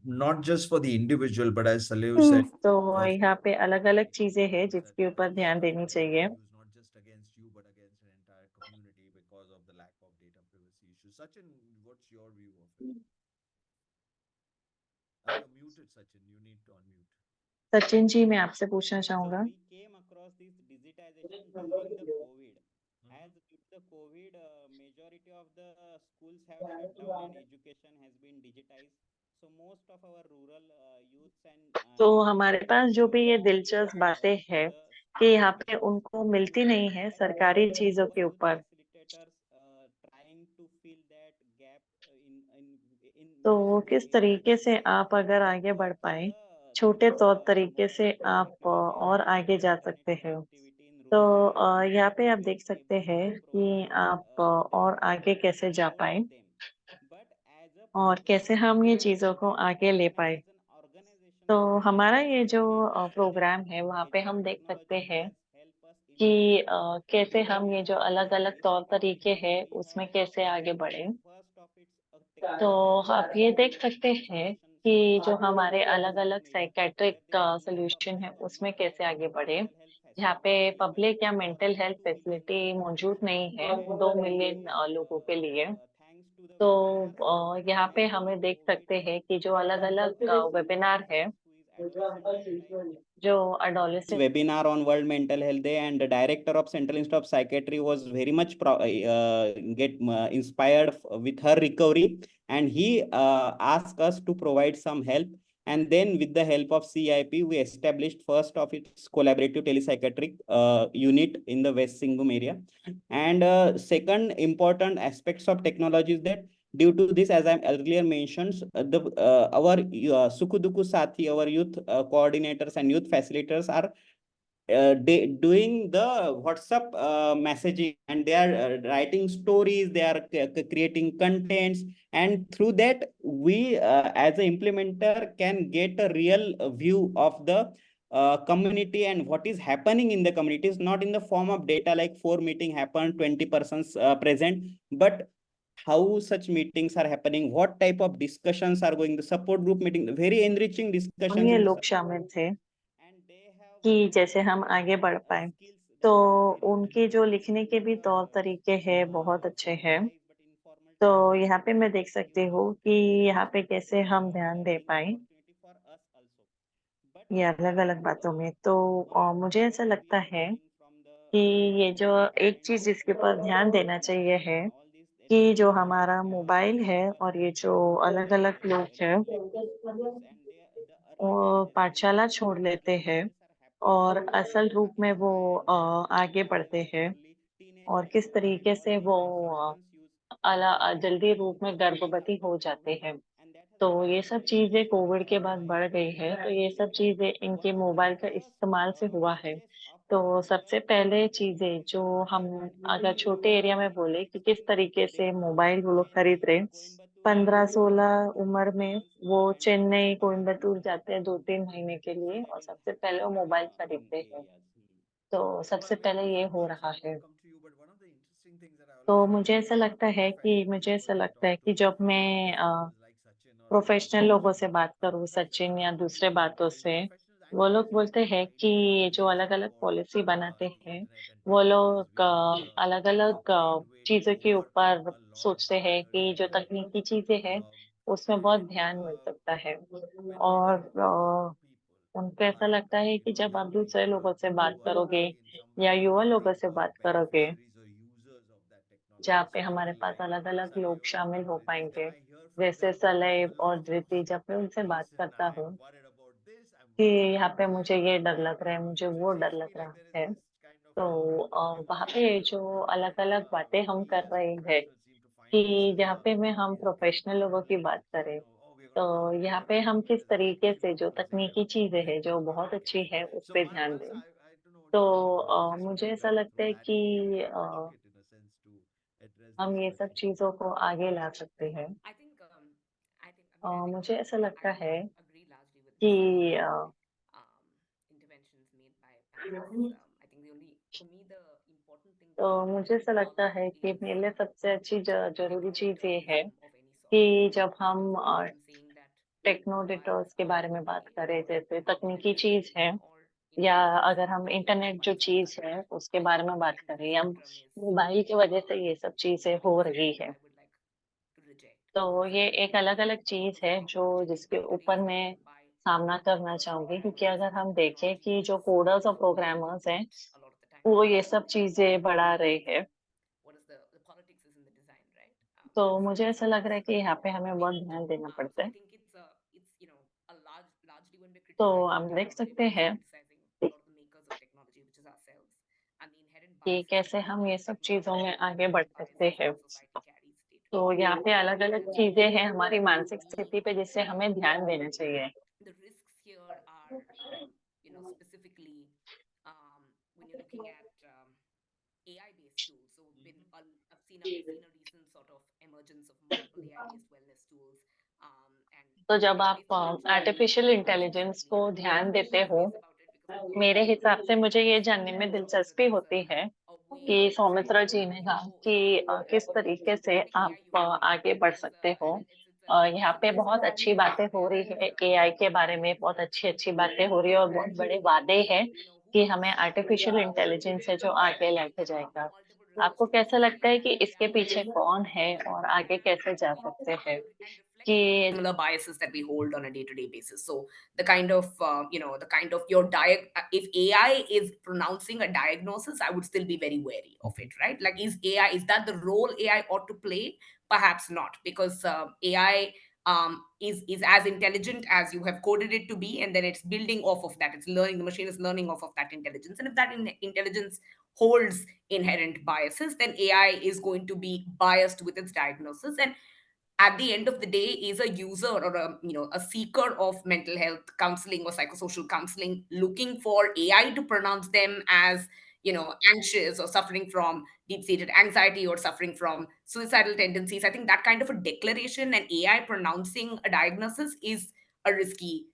not just for the individual, but as Salew said, तो यहाँ पे अलग-अलग चीजें हैं जिसके ऊपर ध्यान देनी चाहिए. not just against you, but against an entire community because of the lack of data privacy issues. Sachin, what's your view of it? You're muted, Sachin. You need to unmute. Sachin ji, मैं आपसे पूछना So चाहूंगा. we came across this digitization during the COVID. As due to the COVID, majority of the schools have shut down and education has been digitized. So most of our rural youths and तो young हमारे people पास जो भी ये are दिलचस्प बातें to हैं the कि school यहाँ पे उनको मिलती नहीं है सरकारी चीजों our के youth ऊपर. facilitators trying to fill that gap in तो the school किस level. तरीके से So आप अगर what आगे बढ़ are पाए, the छोटे things तौर तरीके what से the आप activity और आगे जा सकते connected हैं. activity in तो rural area यहाँ पे आप we देख are सकते able हैं to कि provide आप them और आगे कैसे जा support पाए. them. But as a और कैसे हम ये चीज़ों को आगे ले पाए। तो हमारा ये जो प्रोग्राम है वहाँ पे हम देख सकते हैं कि कैसे हम ये जो अलग-अलग तौर तरीके हैं उसमें कैसे आगे बढ़े। तो आप ये देख सकते हैं कि जो हमारे अलग-अलग साइकेट्रिक सॉल्यूशन है उसमें कैसे आगे बढ़े। जहाँ पे पब्लिक या मेंटल हेल्थ फैसिलिटी मौजूद नहीं है 2 मिलियन लोगों के लिए। तो यहाँ पे हमें देख सकते हैं कि जो अलग-अलग वेबिनार है, जो adolescent webinar on World Mental Health Day, and the director of Central Institute of Psychiatry was very much inspired with her recovery, and he asked us to provide some help. And then with the help of CIP, we established first of its collaborative telepsychiatric unit in the West Singhum area. And second important aspects of technology is that due to this, as I earlier mentioned, our Sukuduku Sathi, our youth coordinators and youth facilitators are doing the WhatsApp messaging, and they are writing stories, they are creating contents, and through that we as an implementer can get a real view of the community and what is happening in the communities, not in the form of data like 4 meeting happened, 20 persons present, but how such meetings are happening, what type of discussions are going, the support group meeting, very enriching discussions ये in the लोग support शामिल group. थे And they have कि very जैसे हम practical आगे बढ़ पाए। skills तो that are very उनके जो लिखने के भी तौर तरीके हैं बहुत अच्छे हैं। तो यहाँ पे मैं देख सकती हूँ कि यहाँ पे कैसे हम ध्यान दे पाएँ ये अलग-अलग बातों में। तो मुझे ऐसा लगता है कि ये जो एक चीज़ जिसके ऊपर ध्यान देना चाहिए है कि जो हमारा मोबाइल है और ये जो अलग-अलग लोग हैं, वो पाठशाला छोड़ लेते हैं और असल रूप में वो आगे बढ़ते हैं और किस तरीके से वो जल्दी रूप में गर्भवती हो जाते हैं। तो ये सब चीज़ें कोविड के बाद बढ़ गई है, तो ये सब चीज़ें इनके मोबाइल का इस्तेमाल से हुआ है। तो सबसे पहले चीज़ें जो हम अगर छोटे एरिया में बोले कि किस तरीके से मोबाइल वो लोग खरीद रहे हैं, 15-16 उम्र में वो चेन्नई, कोयंबटूर जाते हैं 2-3 महीने के लिए और सबसे पहले वो मोबाइल खरीदते हैं। तो सबसे पहले ये हो रहा है। तो मुझे ऐसा लगता है कि जब मैं प्रोफेशनल लोगों से बात करूँ, सचिन या दूसरे बातों से, वो लोग बोलते हैं कि जो अलग-अलग पॉलिसी बनाते हैं, वो लोग अलग-अलग चीज़ों के ऊपर सोचते हैं कि जो तकनीकी चीज़ें हैं, उसमें बहुत ध्यान मिल सकता है। और उनको ऐसा लगता है कि जब आप दूसरे लोगों से बात करोगे या युवा लोगों से बात करोगे, जहाँ पे हमारे पास अलग-अलग लोग शामिल हो पाएँगे। जैसे सलेव और धृति जब मैं उनसे बात करता हूँ कि यहाँ पे मुझे ये डर लग रहा है, मुझे वो डर लग रहा है। तो वहाँ पे जो अलग-अलग बातें हम कर रहे हैं कि जहाँ पे में हम प्रोफेशनल लोगों की बात करें, तो यहाँ पे हम किस तरीके से जो तकनीकी चीज़ें हैं, जो बहुत अच्छी है, उस पे ध्यान दें। तो मुझे ऐसा लगता है कि हम ये सब चीज़ों को आगे ला सकते हैं। मुझे ऐसा लगता है कि तो मुझे ऐसा लगता है कि मेरे लिए सबसे अच्छी ज़रूरी चीज़ ये है कि जब हम टेक्नो डिटॉर्स के बारे में बात करें, जैसे तकनीकी चीज़ है या अगर हम इंटरनेट जो चीज़ है, उसके बारे में बात करें या मोबाइल की वजह से ये सब चीज़ें हो रही है। तो ये एक अलग-अलग चीज़ है जो जिसके ऊपर मैं सामना करना चाहूँगी क्योंकि अगर हम देखें कि जो कोडर्स और प्रोग्रामर्स हैं, वो ये सब चीज़ें बढ़ा रहे हैं। तो मुझे ऐसा लग रहा है कि यहाँ पे हमें बहुत ध्यान देना पड़ता है। तो हम देख सकते हैं कि कैसे हम ये सब चीज़ों में आगे बढ़ सकते हैं। तो यहाँ पे अलग-अलग चीज़ें हैं हमारी मानसिक स्थिति पे जिससे हमें ध्यान देना चाहिए। तो जब आप आर्टिफिशियल इंटेलिजेंस को ध्यान देते हो, मेरे हिसाब से मुझे ये जानने में दिलचस्पी होती है कि सौमित्रा जी ने कहा कि किस तरीके से आप आगे बढ़ सकते हो। यहाँ पे बहुत अच्छी बातें हो रही है एआई के बारे में, बहुत अच्छी-अच्छी बातें हो रही है और बहुत बड़े वादे हैं कि हमें आर्टिफिशियल इंटेलिजेंस है जो आगे लेके जाएगा। आपको कैसा लगता है कि इसके पीछे कौन है और आगे कैसे जा सकते हैं? कि similar biases that we hold on a day-to-day basis. So the kind of the kind of your if AI is pronouncing a diagnosis, I would still be very wary of it, right? Like, is that the role AI ought to play? Perhaps not, because AI is as intelligent as you have coded it to be, and then it's building off of that. It's learning. The machine is learning off of that intelligence, and if that intelligence holds inherent biases, then AI is going to be biased with its diagnosis, and at the end of the day is a user or a seeker of mental health counseling or psychosocial counseling looking for AI to pronounce them as anxious or suffering from deep-seated anxiety or suffering from suicidal tendencies. I think that kind of a declaration and AI pronouncing a diagnosis is a risky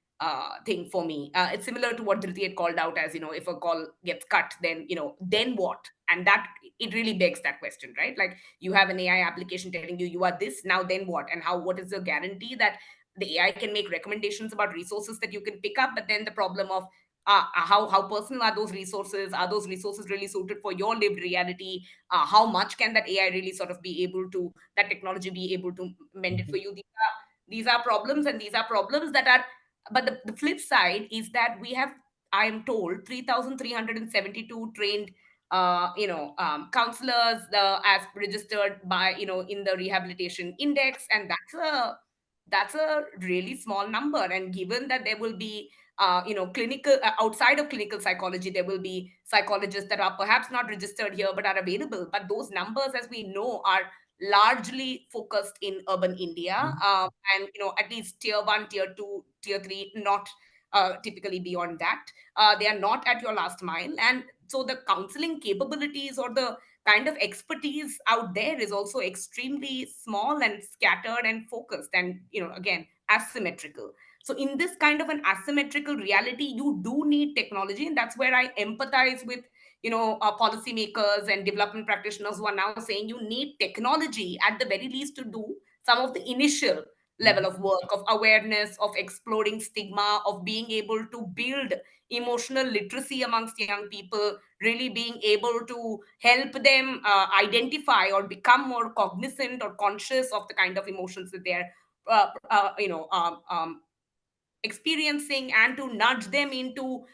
thing for me. It's similar to what Dhriti had called out as, if a call gets cut, then what? And that, it really begs that question, right? Like, you have an AI application telling you are this, now then what? And what is the guarantee that the AI can make recommendations about resources that you can pick up? But then the problem of how personal are those resources? Are those resources really suited for your lived reality? How much can that AI really sort of be able to, that technology be able to mend it for you? These are problems, and these are problems that are, but the flip side is that we have, I am told, 3,372 trained counselors as registered by in the rehabilitation index, and that's a really small number. And given that there will be clinical, outside of clinical psychology, there will be psychologists that are perhaps not registered here but are available, but those numbers, as we know, are largely focused in urban India, and at least tier 1, tier 2, tier 3, not typically beyond that. They are not at your last mile, and so the counseling capabilities or the kind of expertise out there is also extremely small and scattered and focused, and again, asymmetrical. So in this kind of an asymmetrical reality, you do need technology, and that's where I empathize with policymakers and development practitioners who are now saying you need technology at the very least to do some of the initial level of work, of awareness, of exploring stigma, of being able to build emotional literacy amongst young people, really being able to help them identify or become more cognizant or conscious of the kind of emotions that they're experiencing, and to nudge them into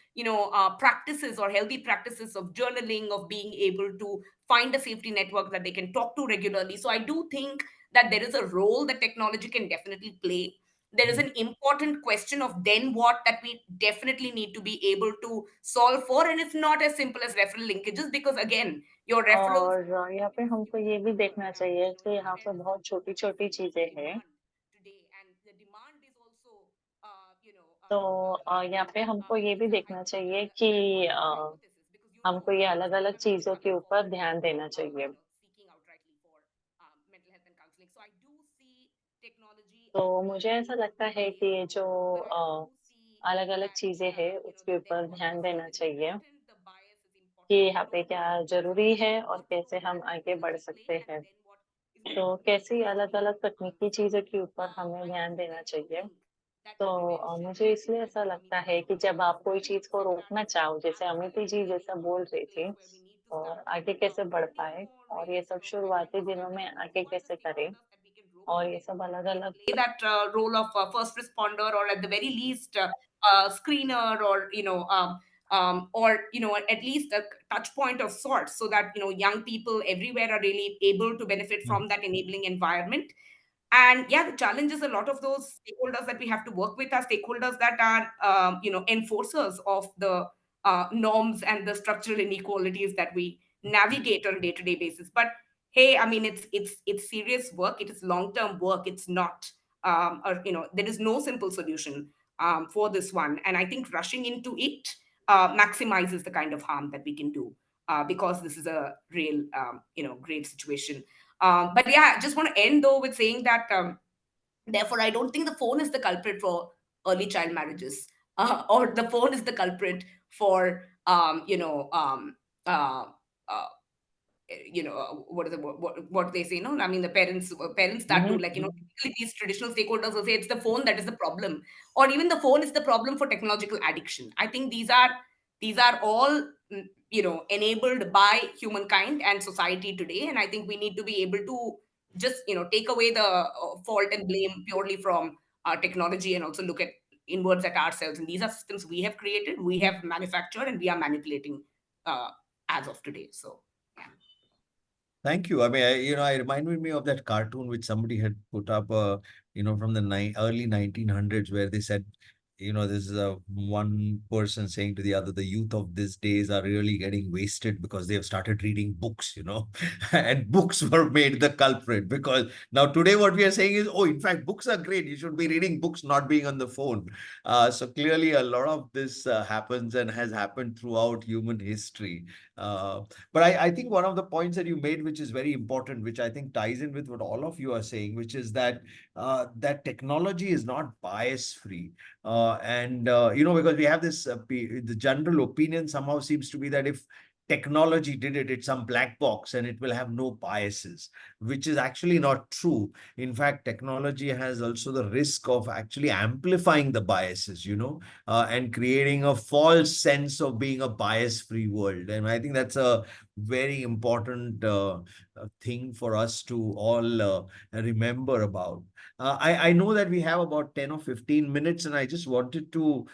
practices or healthy practices of journaling, of being able to find a safety network that they can talk to regularly. So I do think that there is a role that technology can definitely play. There is an important question of then what that we definitely need to be able to solve for, and it's not as simple as referral linkages, because again, your referrals और यहाँ पे हमको ये भी देखना चाहिए कि यहाँ पे बहुत छोटी-छोटी चीजें हैं। today, and the demand is also तो यहाँ पे हमको ये भी देखना चाहिए कि हमको ये अलग-अलग चीज़ों के ऊपर ध्यान देना चाहिए। seeking outrightly for mental health and counseling. So I do see technology तो as मुझे being ऐसा लगता a है way कि ये out, जो but I do see अलग-अलग that चीज़ें हैं उसके then ऊपर what ध्यान is देना चाहिए important, the bias is कि important. यहाँ पे क्या ज़रूरी है और कैसे हम आगे बढ़ सकते हैं। तो कैसी अलग-अलग तकनीकी चीज़ों के ऊपर हमें ध्यान देना चाहिए। तो मुझे इसलिए ऐसा लगता है कि जब आप कोई चीज़ को रोकना चाहो, जैसे अमिति जी जैसा बोल रही थी, और आगे कैसे बढ़ पाए और ये सब शुरुआती दिनों में आगे कैसे करें और ये सब अलग-अलग that role of first responder, or at the very least screener, or or at least a touch point of sorts, so that young people everywhere are really able to benefit from that enabling environment. And yeah, the challenge is a lot of those stakeholders that we have to work with are stakeholders that are enforcers of the norms and the structural inequalities that we navigate on a day-to-day basis. But hey, I mean, it's serious work, it is long-term work, it's not there is no simple solution for this one, and I think rushing into it maximizes the kind of harm that we can do, because this is a real grave situation. But yeah, I just want to end though with saying that Therefore, I don't think the phone is the culprit for early child marriages, or the phone is the culprit for uh, uh, what is the what they say, no, I mean, the parents start to, like, typically these traditional stakeholders will say it's the phone that is the problem, or even the phone is the problem for technological addiction. I think these are all enabled by humankind and society today, and I think we need to be able to just take away the fault and blame purely from technology, and also look at inwards at ourselves. And these are systems we have created, we have manufactured, and we are manipulating as of today. So yeah. Thank you. I mean, I reminded me of that cartoon which somebody had put up, from the early 1900s, where they said, this is a one person saying to the other, the youth of these days are really getting wasted because they have started reading books, and books were made the culprit. Because now today what we are saying is, oh, in fact, books are great. You should be reading books, not being on the phone. So clearly a lot of this happens and has happened throughout human history. But I think one of the points that you made, which is very important, which I think ties in with what all of you are saying, which is that that technology is not bias free. Because we have this, the general opinion somehow seems to be that if technology did it, it's some black box and it will have no biases, which is actually not true. In fact, technology has also the risk of actually amplifying the biases, and creating a false sense of being a bias-free world. And I think that's a very important thing for us to all remember about. I know that we have about 10 or 15 minutes, and I just wanted to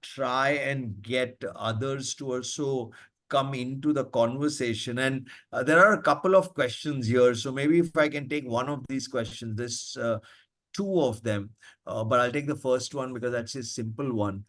try and get others to also come into the conversation. And there are a couple of questions here. So maybe if I can take one of these questions, this two of them, but I'll take the first one because that's a simple one,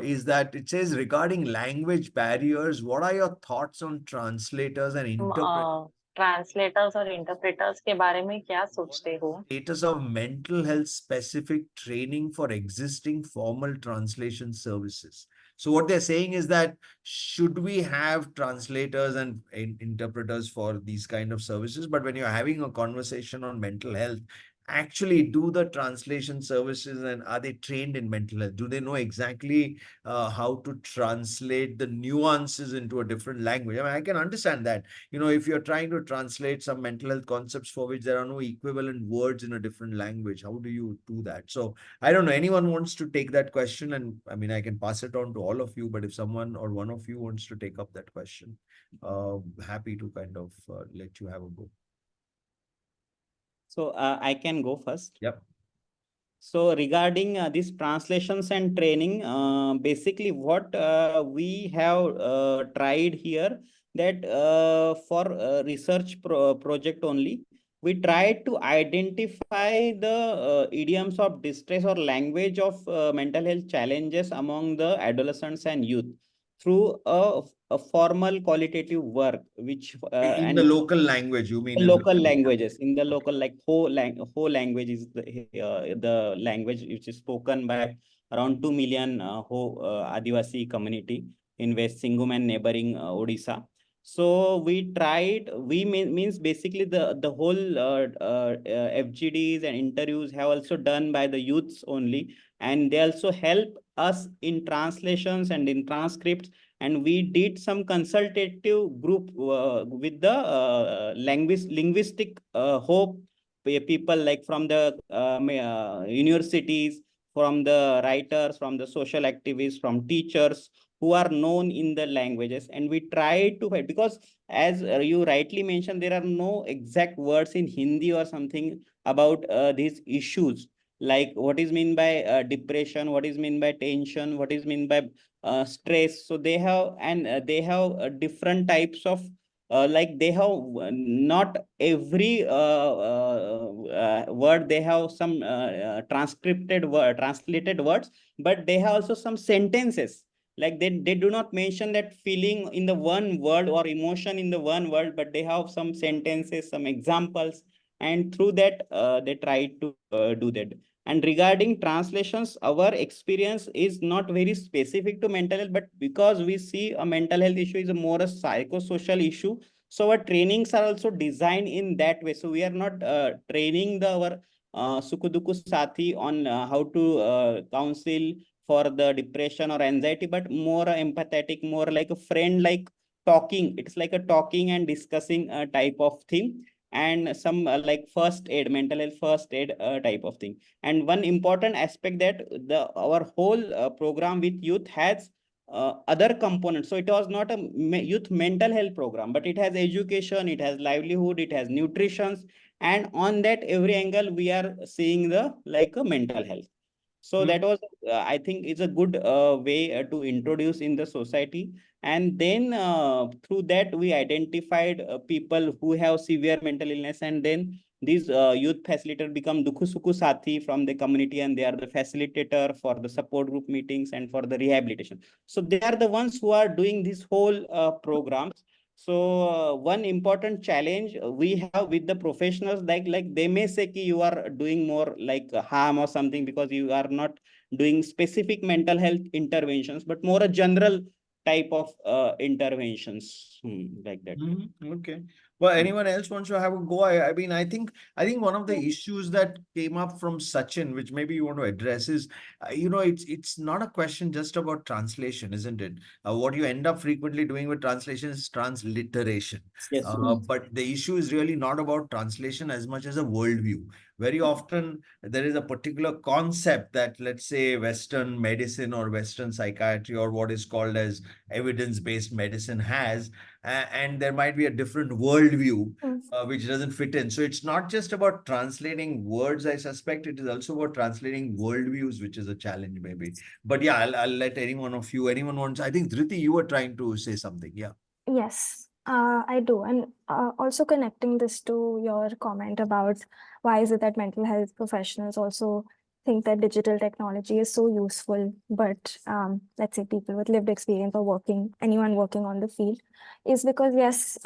is that it says, regarding language barriers, what are your thoughts on translators and interpreters? Translators और interpreters के बारे में क्या सोचते हो? Status of mental health specific training for existing formal translation services. So what they're saying is that, should we have translators and interpreters for these kind of services? But when you're having a conversation on mental health, actually do the translation services, and are they trained in mental health? Do they know exactly how to translate the nuances into a different language? I mean, I can understand that, if you're trying to translate some mental health concepts for which there are no equivalent words in a different language, how do you do that? So I don't know, anyone wants to take that question? And I mean, I can pass it on to all of you, but if someone or one of you wants to take up that question, happy to kind of let you have a go. So I can go first. Yep. So regarding this translations and training, basically what we have tried here, that for research project only, we tried to identify the idioms of distress or language of mental health challenges among the adolescents and youth through a formal qualitative work, which In the local language, you mean? local languages, in the local, like Ho language is the language which is spoken by around 2 million Ho Adivasi community in West Singhum and neighboring Odisha. So we tried, means basically the whole FGDs and interviews have also done by the youths only, and they also help us in translations and in transcripts. And we did some consultative group with the linguistic hope people, like from the universities, from the writers, from the social activists, from teachers who are known in the languages. And we try to, because as you rightly mentioned, there are no exact words in Hindi or something about these issues, like what is mean by depression, what is mean by tension, what is mean by stress. So they have, and they have different types of like they have not every word, they have some translated words, but they have also some sentences, like they do not mention that feeling in the one word or emotion in the one word, but they have some sentences, some examples, and through that they try to do that. And regarding translations, our experience is not very specific to mental health, but because we see a mental health issue is a more a psychosocial issue, so our trainings are also designed in that way. So we are not training our Sukuduku Sathi on how to counsel for the depression or anxiety, but more empathetic, more like a friend, like talking. It's like a talking and discussing type of thing, and some like first aid, mental health first aid type of thing. And one important aspect that our whole program with youth has other components. So it was not a youth mental health program, but it has education, it has livelihood, it has nutrition, and on that every angle we are seeing the like a mental health. So that was, I think, is a good way to introduce in the society. And then through that, we identified people who have severe mental illness. And then these youth facilitator become Dukhu Sukhu Sathi from the community, and they are the facilitator for the support group meetings and for the rehabilitation. So they are the ones who are doing this whole programs. So one important challenge we have with the professionals, like they may say ki you are doing more like harm or something because you are not doing specific mental health interventions, but more a general type of interventions, like that. Okay. Well, anyone else wants to have a go? I mean, I think one of the issues that came up from Sachin, which maybe you want to address, is it's not a question just about translation, isn't it? What you end up frequently doing with translation is transliteration. Yes. But the issue is really not about translation as much as a worldview. Very often there is a particular concept that, let's say, Western medicine or Western psychiatry or what is called as evidence-based medicine has, and there might be a different worldview which doesn't fit in. So it's not just about translating words, I suspect. It is also about translating worldviews, which is a challenge maybe. But yeah, I'll let anyone wants. I think, Dhriti, you were trying to say something. Yeah. Yes, I do. And also connecting this to your comment about why is it that mental health professionals also think that digital technology is so useful, but let's say people with lived experience or anyone working on the field, is because yes,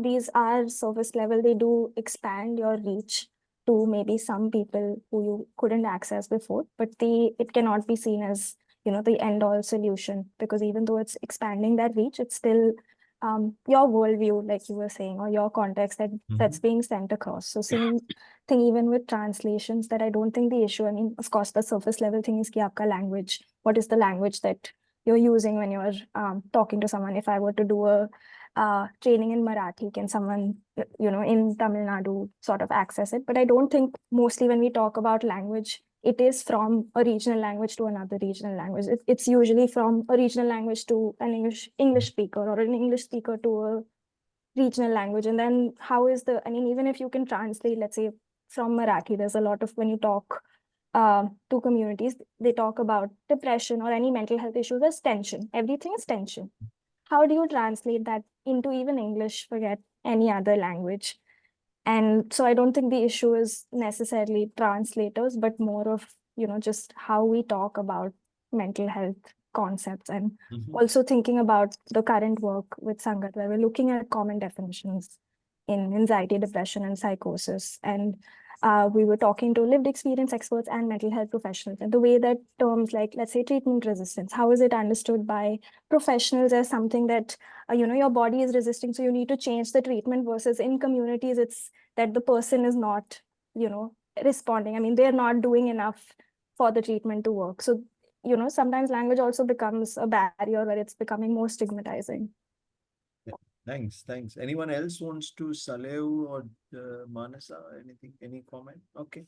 these are surface level, they do expand your reach to maybe some people who you couldn't access before, but it cannot be seen as the end all solution, because even though it's expanding that reach, it's still your worldview, like you were saying, or your context that's being sent across. So same thing even with translations, that I don't think the issue, I mean, of course, the surface level thing is ki aapka language, what is the language that you're using when you're talking to someone. If I were to do a training in Marathi, can someone, in Tamil Nadu sort of access it? But I don't think mostly when we talk about language, it is from a regional language to another regional language. It's usually from a regional language to an English speaker, or an English speaker to a regional language. And then even if you can translate, let's say from Marathi, there's a lot of, when you talk to communities, they talk about depression or any mental health issues as tension. Everything is tension. How do you translate that into even English, forget any other language? And so I don't think the issue is necessarily translators, but more of, just how we talk about mental health concepts. And also thinking about the current work with Sangath, where we're looking at common definitions in anxiety, depression, and psychosis. And we were talking to lived experience experts and mental health professionals. And the way that terms like, let's say, treatment resistance, how is it understood by professionals as something that your body is resisting, so you need to change the treatment, versus in communities, it's that the person is not, responding. I mean, they're not doing enough for the treatment to work. So, sometimes language also becomes a barrier where it's becoming more stigmatizing. Thanks. Anyone else wants to, Salew or Manasa, anything, any comment? Okay.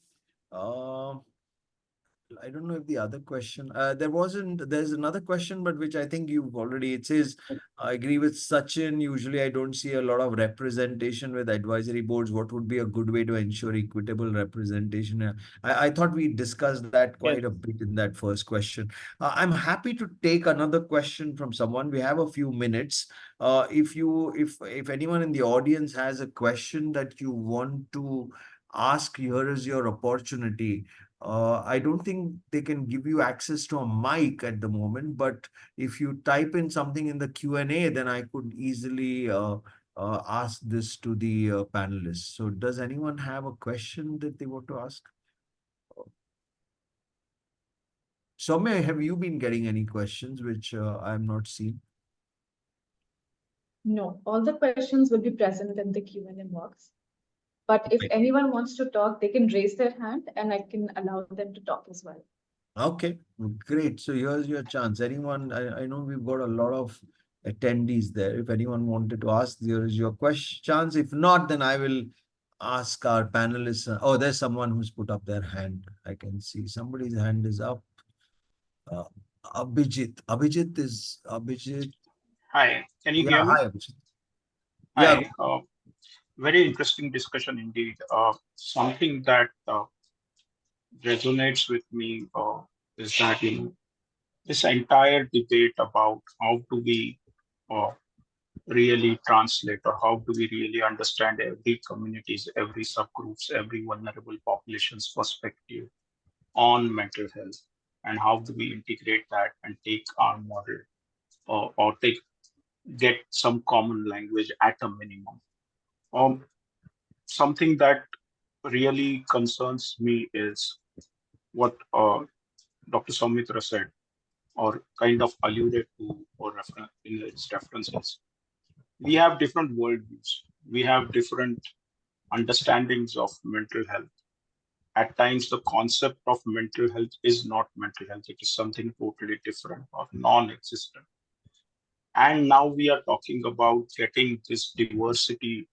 I don't know if the other question, there's another question, but which I think you've already, it says, I agree with Sachin. Usually I don't see a lot of representation with advisory boards. What would be a good way to ensure equitable representation? I thought we discussed that quite a bit in that first question. I'm happy to take another question from someone. We have a few minutes. If anyone in the audience has a question that you want to ask, here is your opportunity. I don't think they can give you access to a mic at the moment, but if you type in something in the Q&A, then I could easily ask this to the panelists. So does anyone have a question that they want to ask? Soumya, have you been getting any questions which I'm not seeing? No, all the questions will be present in the Q&A box. But if anyone wants to talk, they can raise their hand and I can allow them to talk as well. Okay, great. So here's your chance. Anyone, I know we've got a lot of attendees there. If anyone wanted to ask, there is your question chance. If not, then I will ask our panelists. Oh, there's someone who's put up their hand. I can see somebody's hand is up. Abhijit. Abhijit. Hi, can you Yeah, hear me? hi, Abhijit. Yeah. Hi, very interesting discussion indeed. Something that resonates with me is that this entire debate about how do we uh, really translate or how do we really understand every community's, every subgroups, every vulnerable population's perspective on mental health, and how do we integrate that and take our model or get some common language at a minimum. Something that really concerns me is what Dr. Soumitra said, or kind of alluded to, or in its references. We have different worldviews. We have different understandings of mental health. At times, the concept of mental health is not mental health. It is something totally different or non-existent. And now we are talking about getting this diversity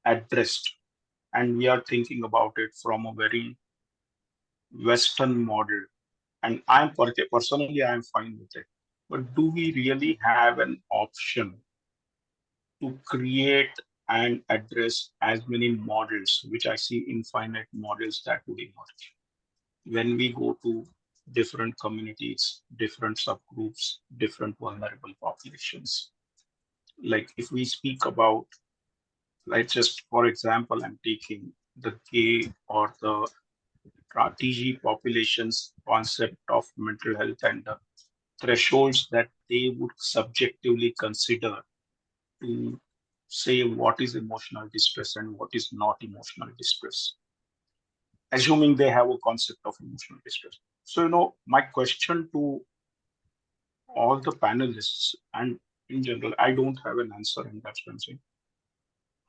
addressed. And we are thinking about it from a very Western model. And personally, I'm fine with it. But do we really have an option to create and address as many models, which I see infinite models that would emerge? When we go to different communities, different subgroups, different vulnerable populations. Like if we speak about, like just for example, I'm taking the gay or the TG population's concept of mental health and the thresholds that they would subjectively consider to say what is emotional distress and what is not emotional distress, assuming they have a concept of emotional distress. So, my question to all the panelists and in general, I don't have an answer, and that's what I'm saying.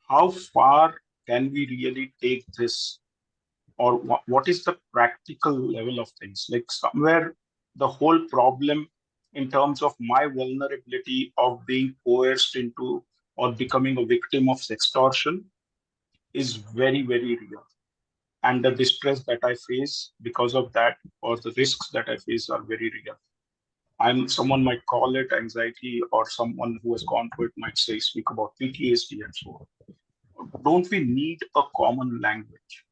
How far can we really take this, or what is the practical level of things? Like somewhere the whole problem in terms of my vulnerability of being coerced into or becoming a victim of sextortion is very, very real. And the distress that I face because of that, or the risks that I face, are very real. Someone might call it anxiety, or someone who has gone through it might speak about PTSD and so on. Don't we need a common language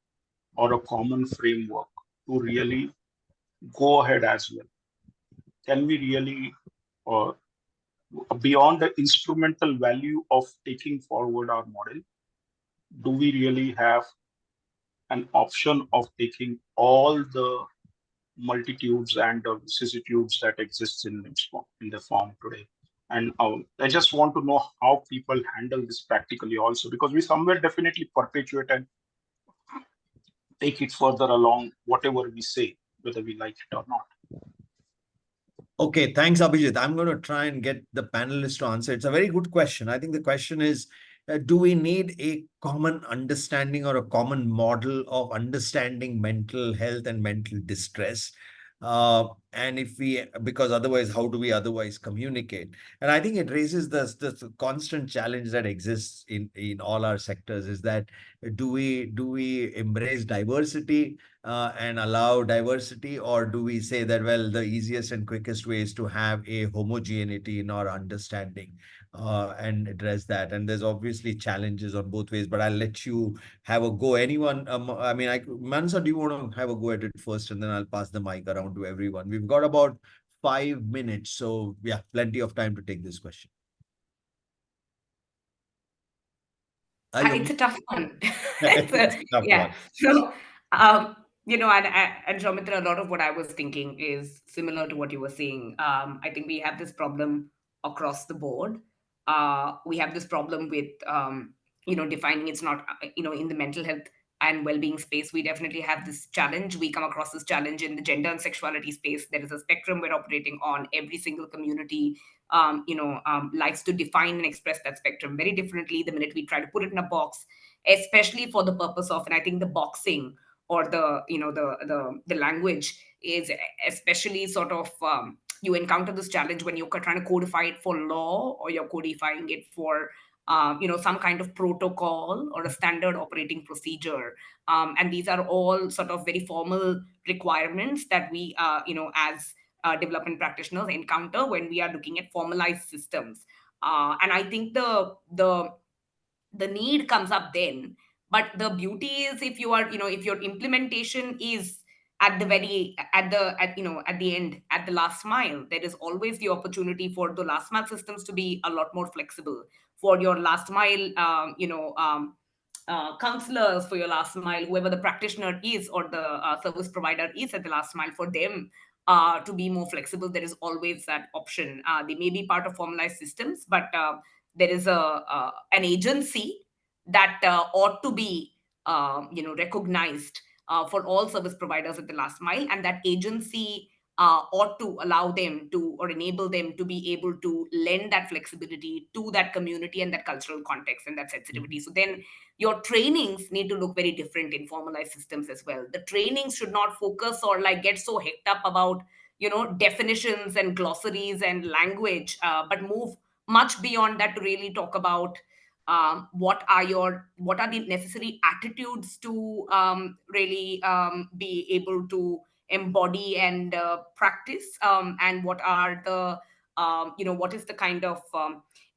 or a common framework to really go ahead as well? Can we really, beyond the instrumental value of taking forward our model, do we really have an option of taking all the multitudes and the vicissitudes that exists in the form today? And I just want to know how people handle this practically also, because we somewhere definitely perpetuate and take it further along whatever we say, whether we like it or not. Okay, thanks, Abhijit. I'm going to try and get the panelists to answer. It's a very good question. I think the question is, do we need a common understanding or a common model of understanding mental health and mental distress? And if we, because otherwise, how do we otherwise communicate? And I think it raises the constant challenge that exists in all our sectors, is that do we embrace diversity and allow diversity, or do we say that, well, the easiest and quickest way is to have a homogeneity in our understanding and address that? And there's obviously challenges on both ways, but I'll let you have a go. Anyone, Manasa, do you want to have a go at it first, and then I'll pass the mic around to everyone? We've got about 5 minutes, so yeah, plenty of time to take this question. It's a tough one. It's a tough Yeah. one. So, and Soumitra, a lot of what I was thinking is similar to what you were saying. I think we have this problem across the board. We have this problem with, defining it's not, in the mental health and well-being space, we definitely have this challenge. We come across this challenge in the gender and sexuality space. There is a spectrum we're operating on. Every single community, likes to define and express that spectrum very differently the minute we try to put it in a box, especially for the purpose of, and I think the boxing or the language is especially sort of, you encounter this challenge when you're trying to codify it for law, or you're codifying it for some kind of protocol or a standard operating procedure. And these are all sort of very formal requirements that we, as development practitioners encounter when we are looking at formalized systems. And I think the need comes up then. But the beauty is, if you are, if your implementation is at the very at the end, at the last mile, there is always the opportunity for the last mile systems to be a lot more flexible, for your last mile counselors, for your last mile, whoever the practitioner is or the service provider is at the last mile, for them to be more flexible. There is always that option. They may be part of formalized systems, but there is an agency that ought to be recognized for all service providers at the last mile, and that agency ought to allow them to, or enable them to be able to lend that flexibility to that community and that cultural context and that sensitivity. So then your trainings need to look very different in formalized systems as well. The trainings should not focus or like get so hicked up about definitions and glossaries and language, but move much beyond that to really talk about what are the necessary attitudes to really be able to embody and practice, and what are the what is the kind of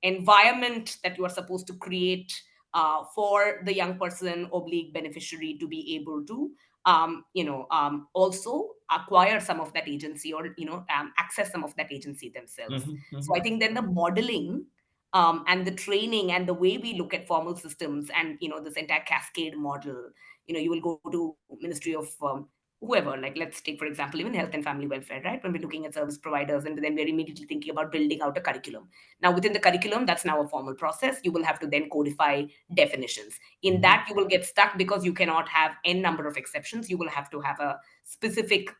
environment that you are supposed to create for the young person oblique beneficiary to be able to also acquire some of that agency, or access some of that agency themselves. So I think then the modeling and the training and the way we look at formal systems and this entire cascade model, you will go to Ministry of whoever, like let's take for example even health and family welfare, right? When we're looking at service providers, and then we're immediately thinking about building out a curriculum. Now within the curriculum, that's now a formal process. You will have to then codify definitions. In that you will get stuck because you cannot have n number of exceptions. You will have to have a specific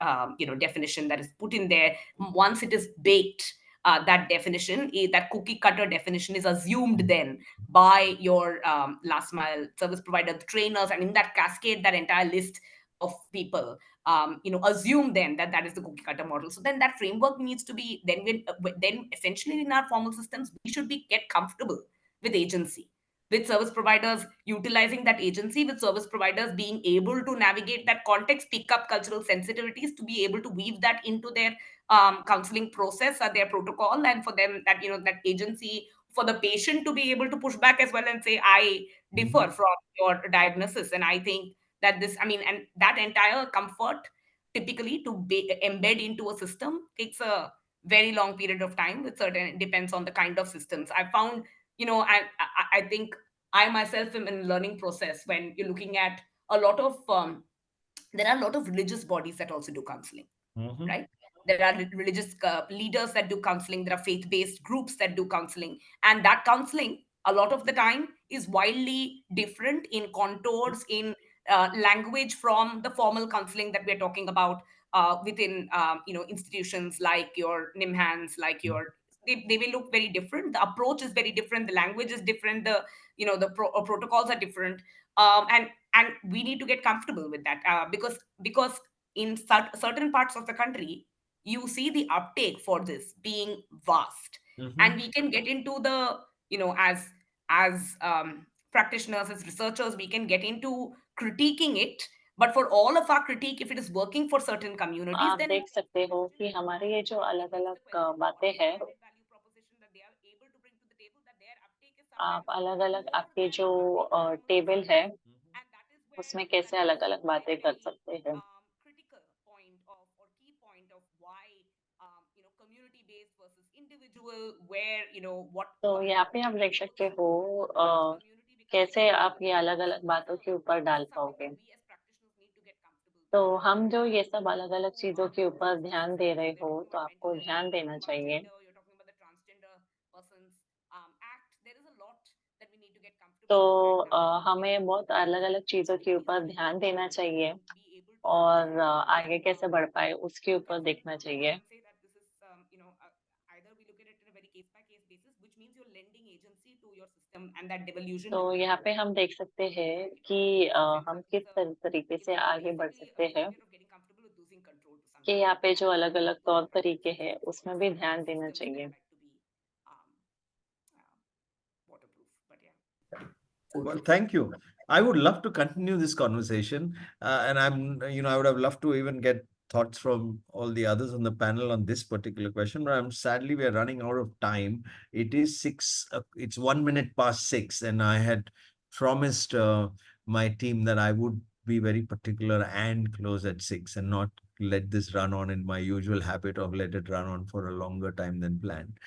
definition that is put in there. Once it is baked, that definition, that cookie cutter definition is assumed then by your last mile service provider, the trainers, and in that cascade, that entire list of people assume then that that is the cookie cutter model. So then that framework needs to be then essentially in our formal systems, we should be get comfortable with agency, with service providers utilizing that agency, with service providers being able to navigate that context, pick up cultural sensitivities to be able to weave that into their counseling process or their protocol, and for them that that agency, for the patient to be able to push back as well and say, I differ from your diagnosis. And I think that this, and that entire comfort typically to be embed into a system takes a very long period of time. With certain, it depends on the kind of systems. I found, I think I myself am in a learning process when you're looking at a lot of there are a lot of religious bodies that also do counseling, right? There are religious leaders that do counseling. There are faith-based groups that do counseling, and that counseling a lot of the time is wildly different in contours, in language from the formal counseling that we're talking about within institutions like your NIMHANS, like your, they will look very different. The approach is very different. The language is different. The protocols are different, and we need to get comfortable with that because in certain parts of the country, you see the uptake for this being vast, and we can get into the as practitioners, as researchers, we can get into critiquing it. But for all of our critique, if it is working for certain communities, आप then देख सकते हो कि हमारे ये जो अलग-अलग बातें हैं, आप अलग-अलग आपके जो टेबल है, उसमें कैसे अलग-अलग बातें कर सकते हैं। critical point of or key point of why community based versus individual, where what तो यहाँ पे आप देख सकते हो कैसे आप ये अलग-अलग बातों के ऊपर डाल पाओगे। तो हम जो ये सब अलग-अलग चीज़ों के ऊपर ध्यान दे रहे हो, तो आपको ध्यान देना चाहिए। you're talking about the transgender persons act, there is a lot that we need to get comfortable तो हमें बहुत अलग-अलग चीज़ों के ऊपर ध्यान देना चाहिए और आगे कैसे बढ़ पाए उसके ऊपर देखना चाहिए। Say that this is, either we look at it in a very case by case basis, which means you're lending agency to your system and that devolution. तो यहाँ पे हम देख सकते हैं कि हम किस तरीके से आगे बढ़ सकते हैं कि यहाँ पे जो अलग-अलग तौर तरीके हैं उसमें भी ध्यान देना चाहिए। Well, thank you. I would love to continue this conversation, and I would have loved to even get thoughts from all the others on the panel on this particular question, but sadly we are running out of time. It is it's 1 minute past 6, and I had promised my team that I would be very particular and close at 6 and not let this run on in my usual habit of let it run on for a longer time than planned.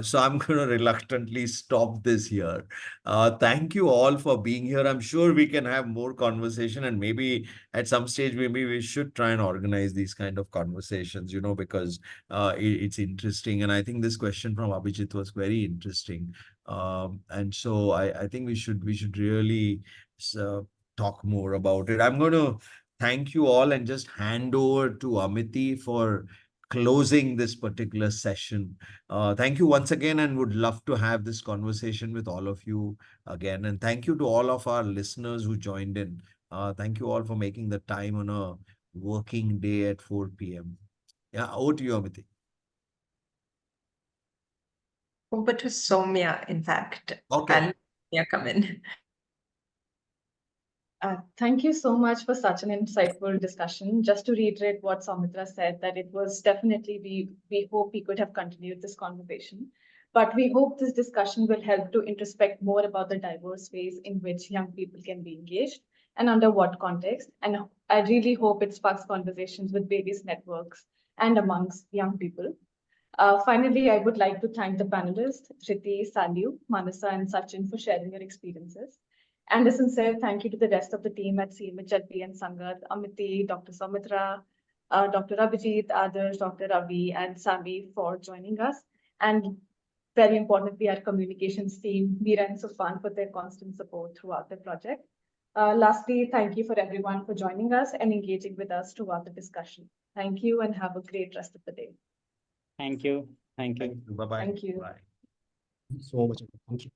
So I'm going to reluctantly stop this here. Thank you all for being here. I'm sure we can have more conversation, and maybe at some stage, maybe we should try and organize these kind of conversations, because it's interesting. And I think this question from Abhijit was very interesting. And so I think we should really talk more about it. I'm going to thank you all and just hand over to Amity for closing this particular session. Thank you once again, and would love to have this conversation with all of you again. And thank you to all of our listeners who joined in. Thank you all for making the time on a working day at 4 p.m. Yeah, over to you, Amity. Over to Soumya, in fact. Okay. I'll let Soumya come in. Thank you so much for such an insightful discussion. Just to reiterate what Soumitra said, that it was definitely, we hope we could have continued this conversation, but we hope this discussion will help to introspect more about the diverse ways in which young people can be engaged and under what context. And I really hope it sparks conversations with various networks and amongst young people. Finally, I would like to thank the panelists, Dhriti, Salew, Manasa, and Sachin for sharing your experiences. And a sincere thank you to the rest of the team at CMHLP and Sangath, Amity, Dr. Soumitra, Dr. Abhijit, Adarsh, Dr. Ravi, and Sami for joining us. And very importantly, our communications team, Meera and Sufan, for their constant support throughout the project. Lastly, thank you for everyone for joining us and engaging with us throughout the discussion. Thank you and have a great rest of the day. Thank you. Thank you. Bye-bye. Thank you. Bye. So much. Thank you.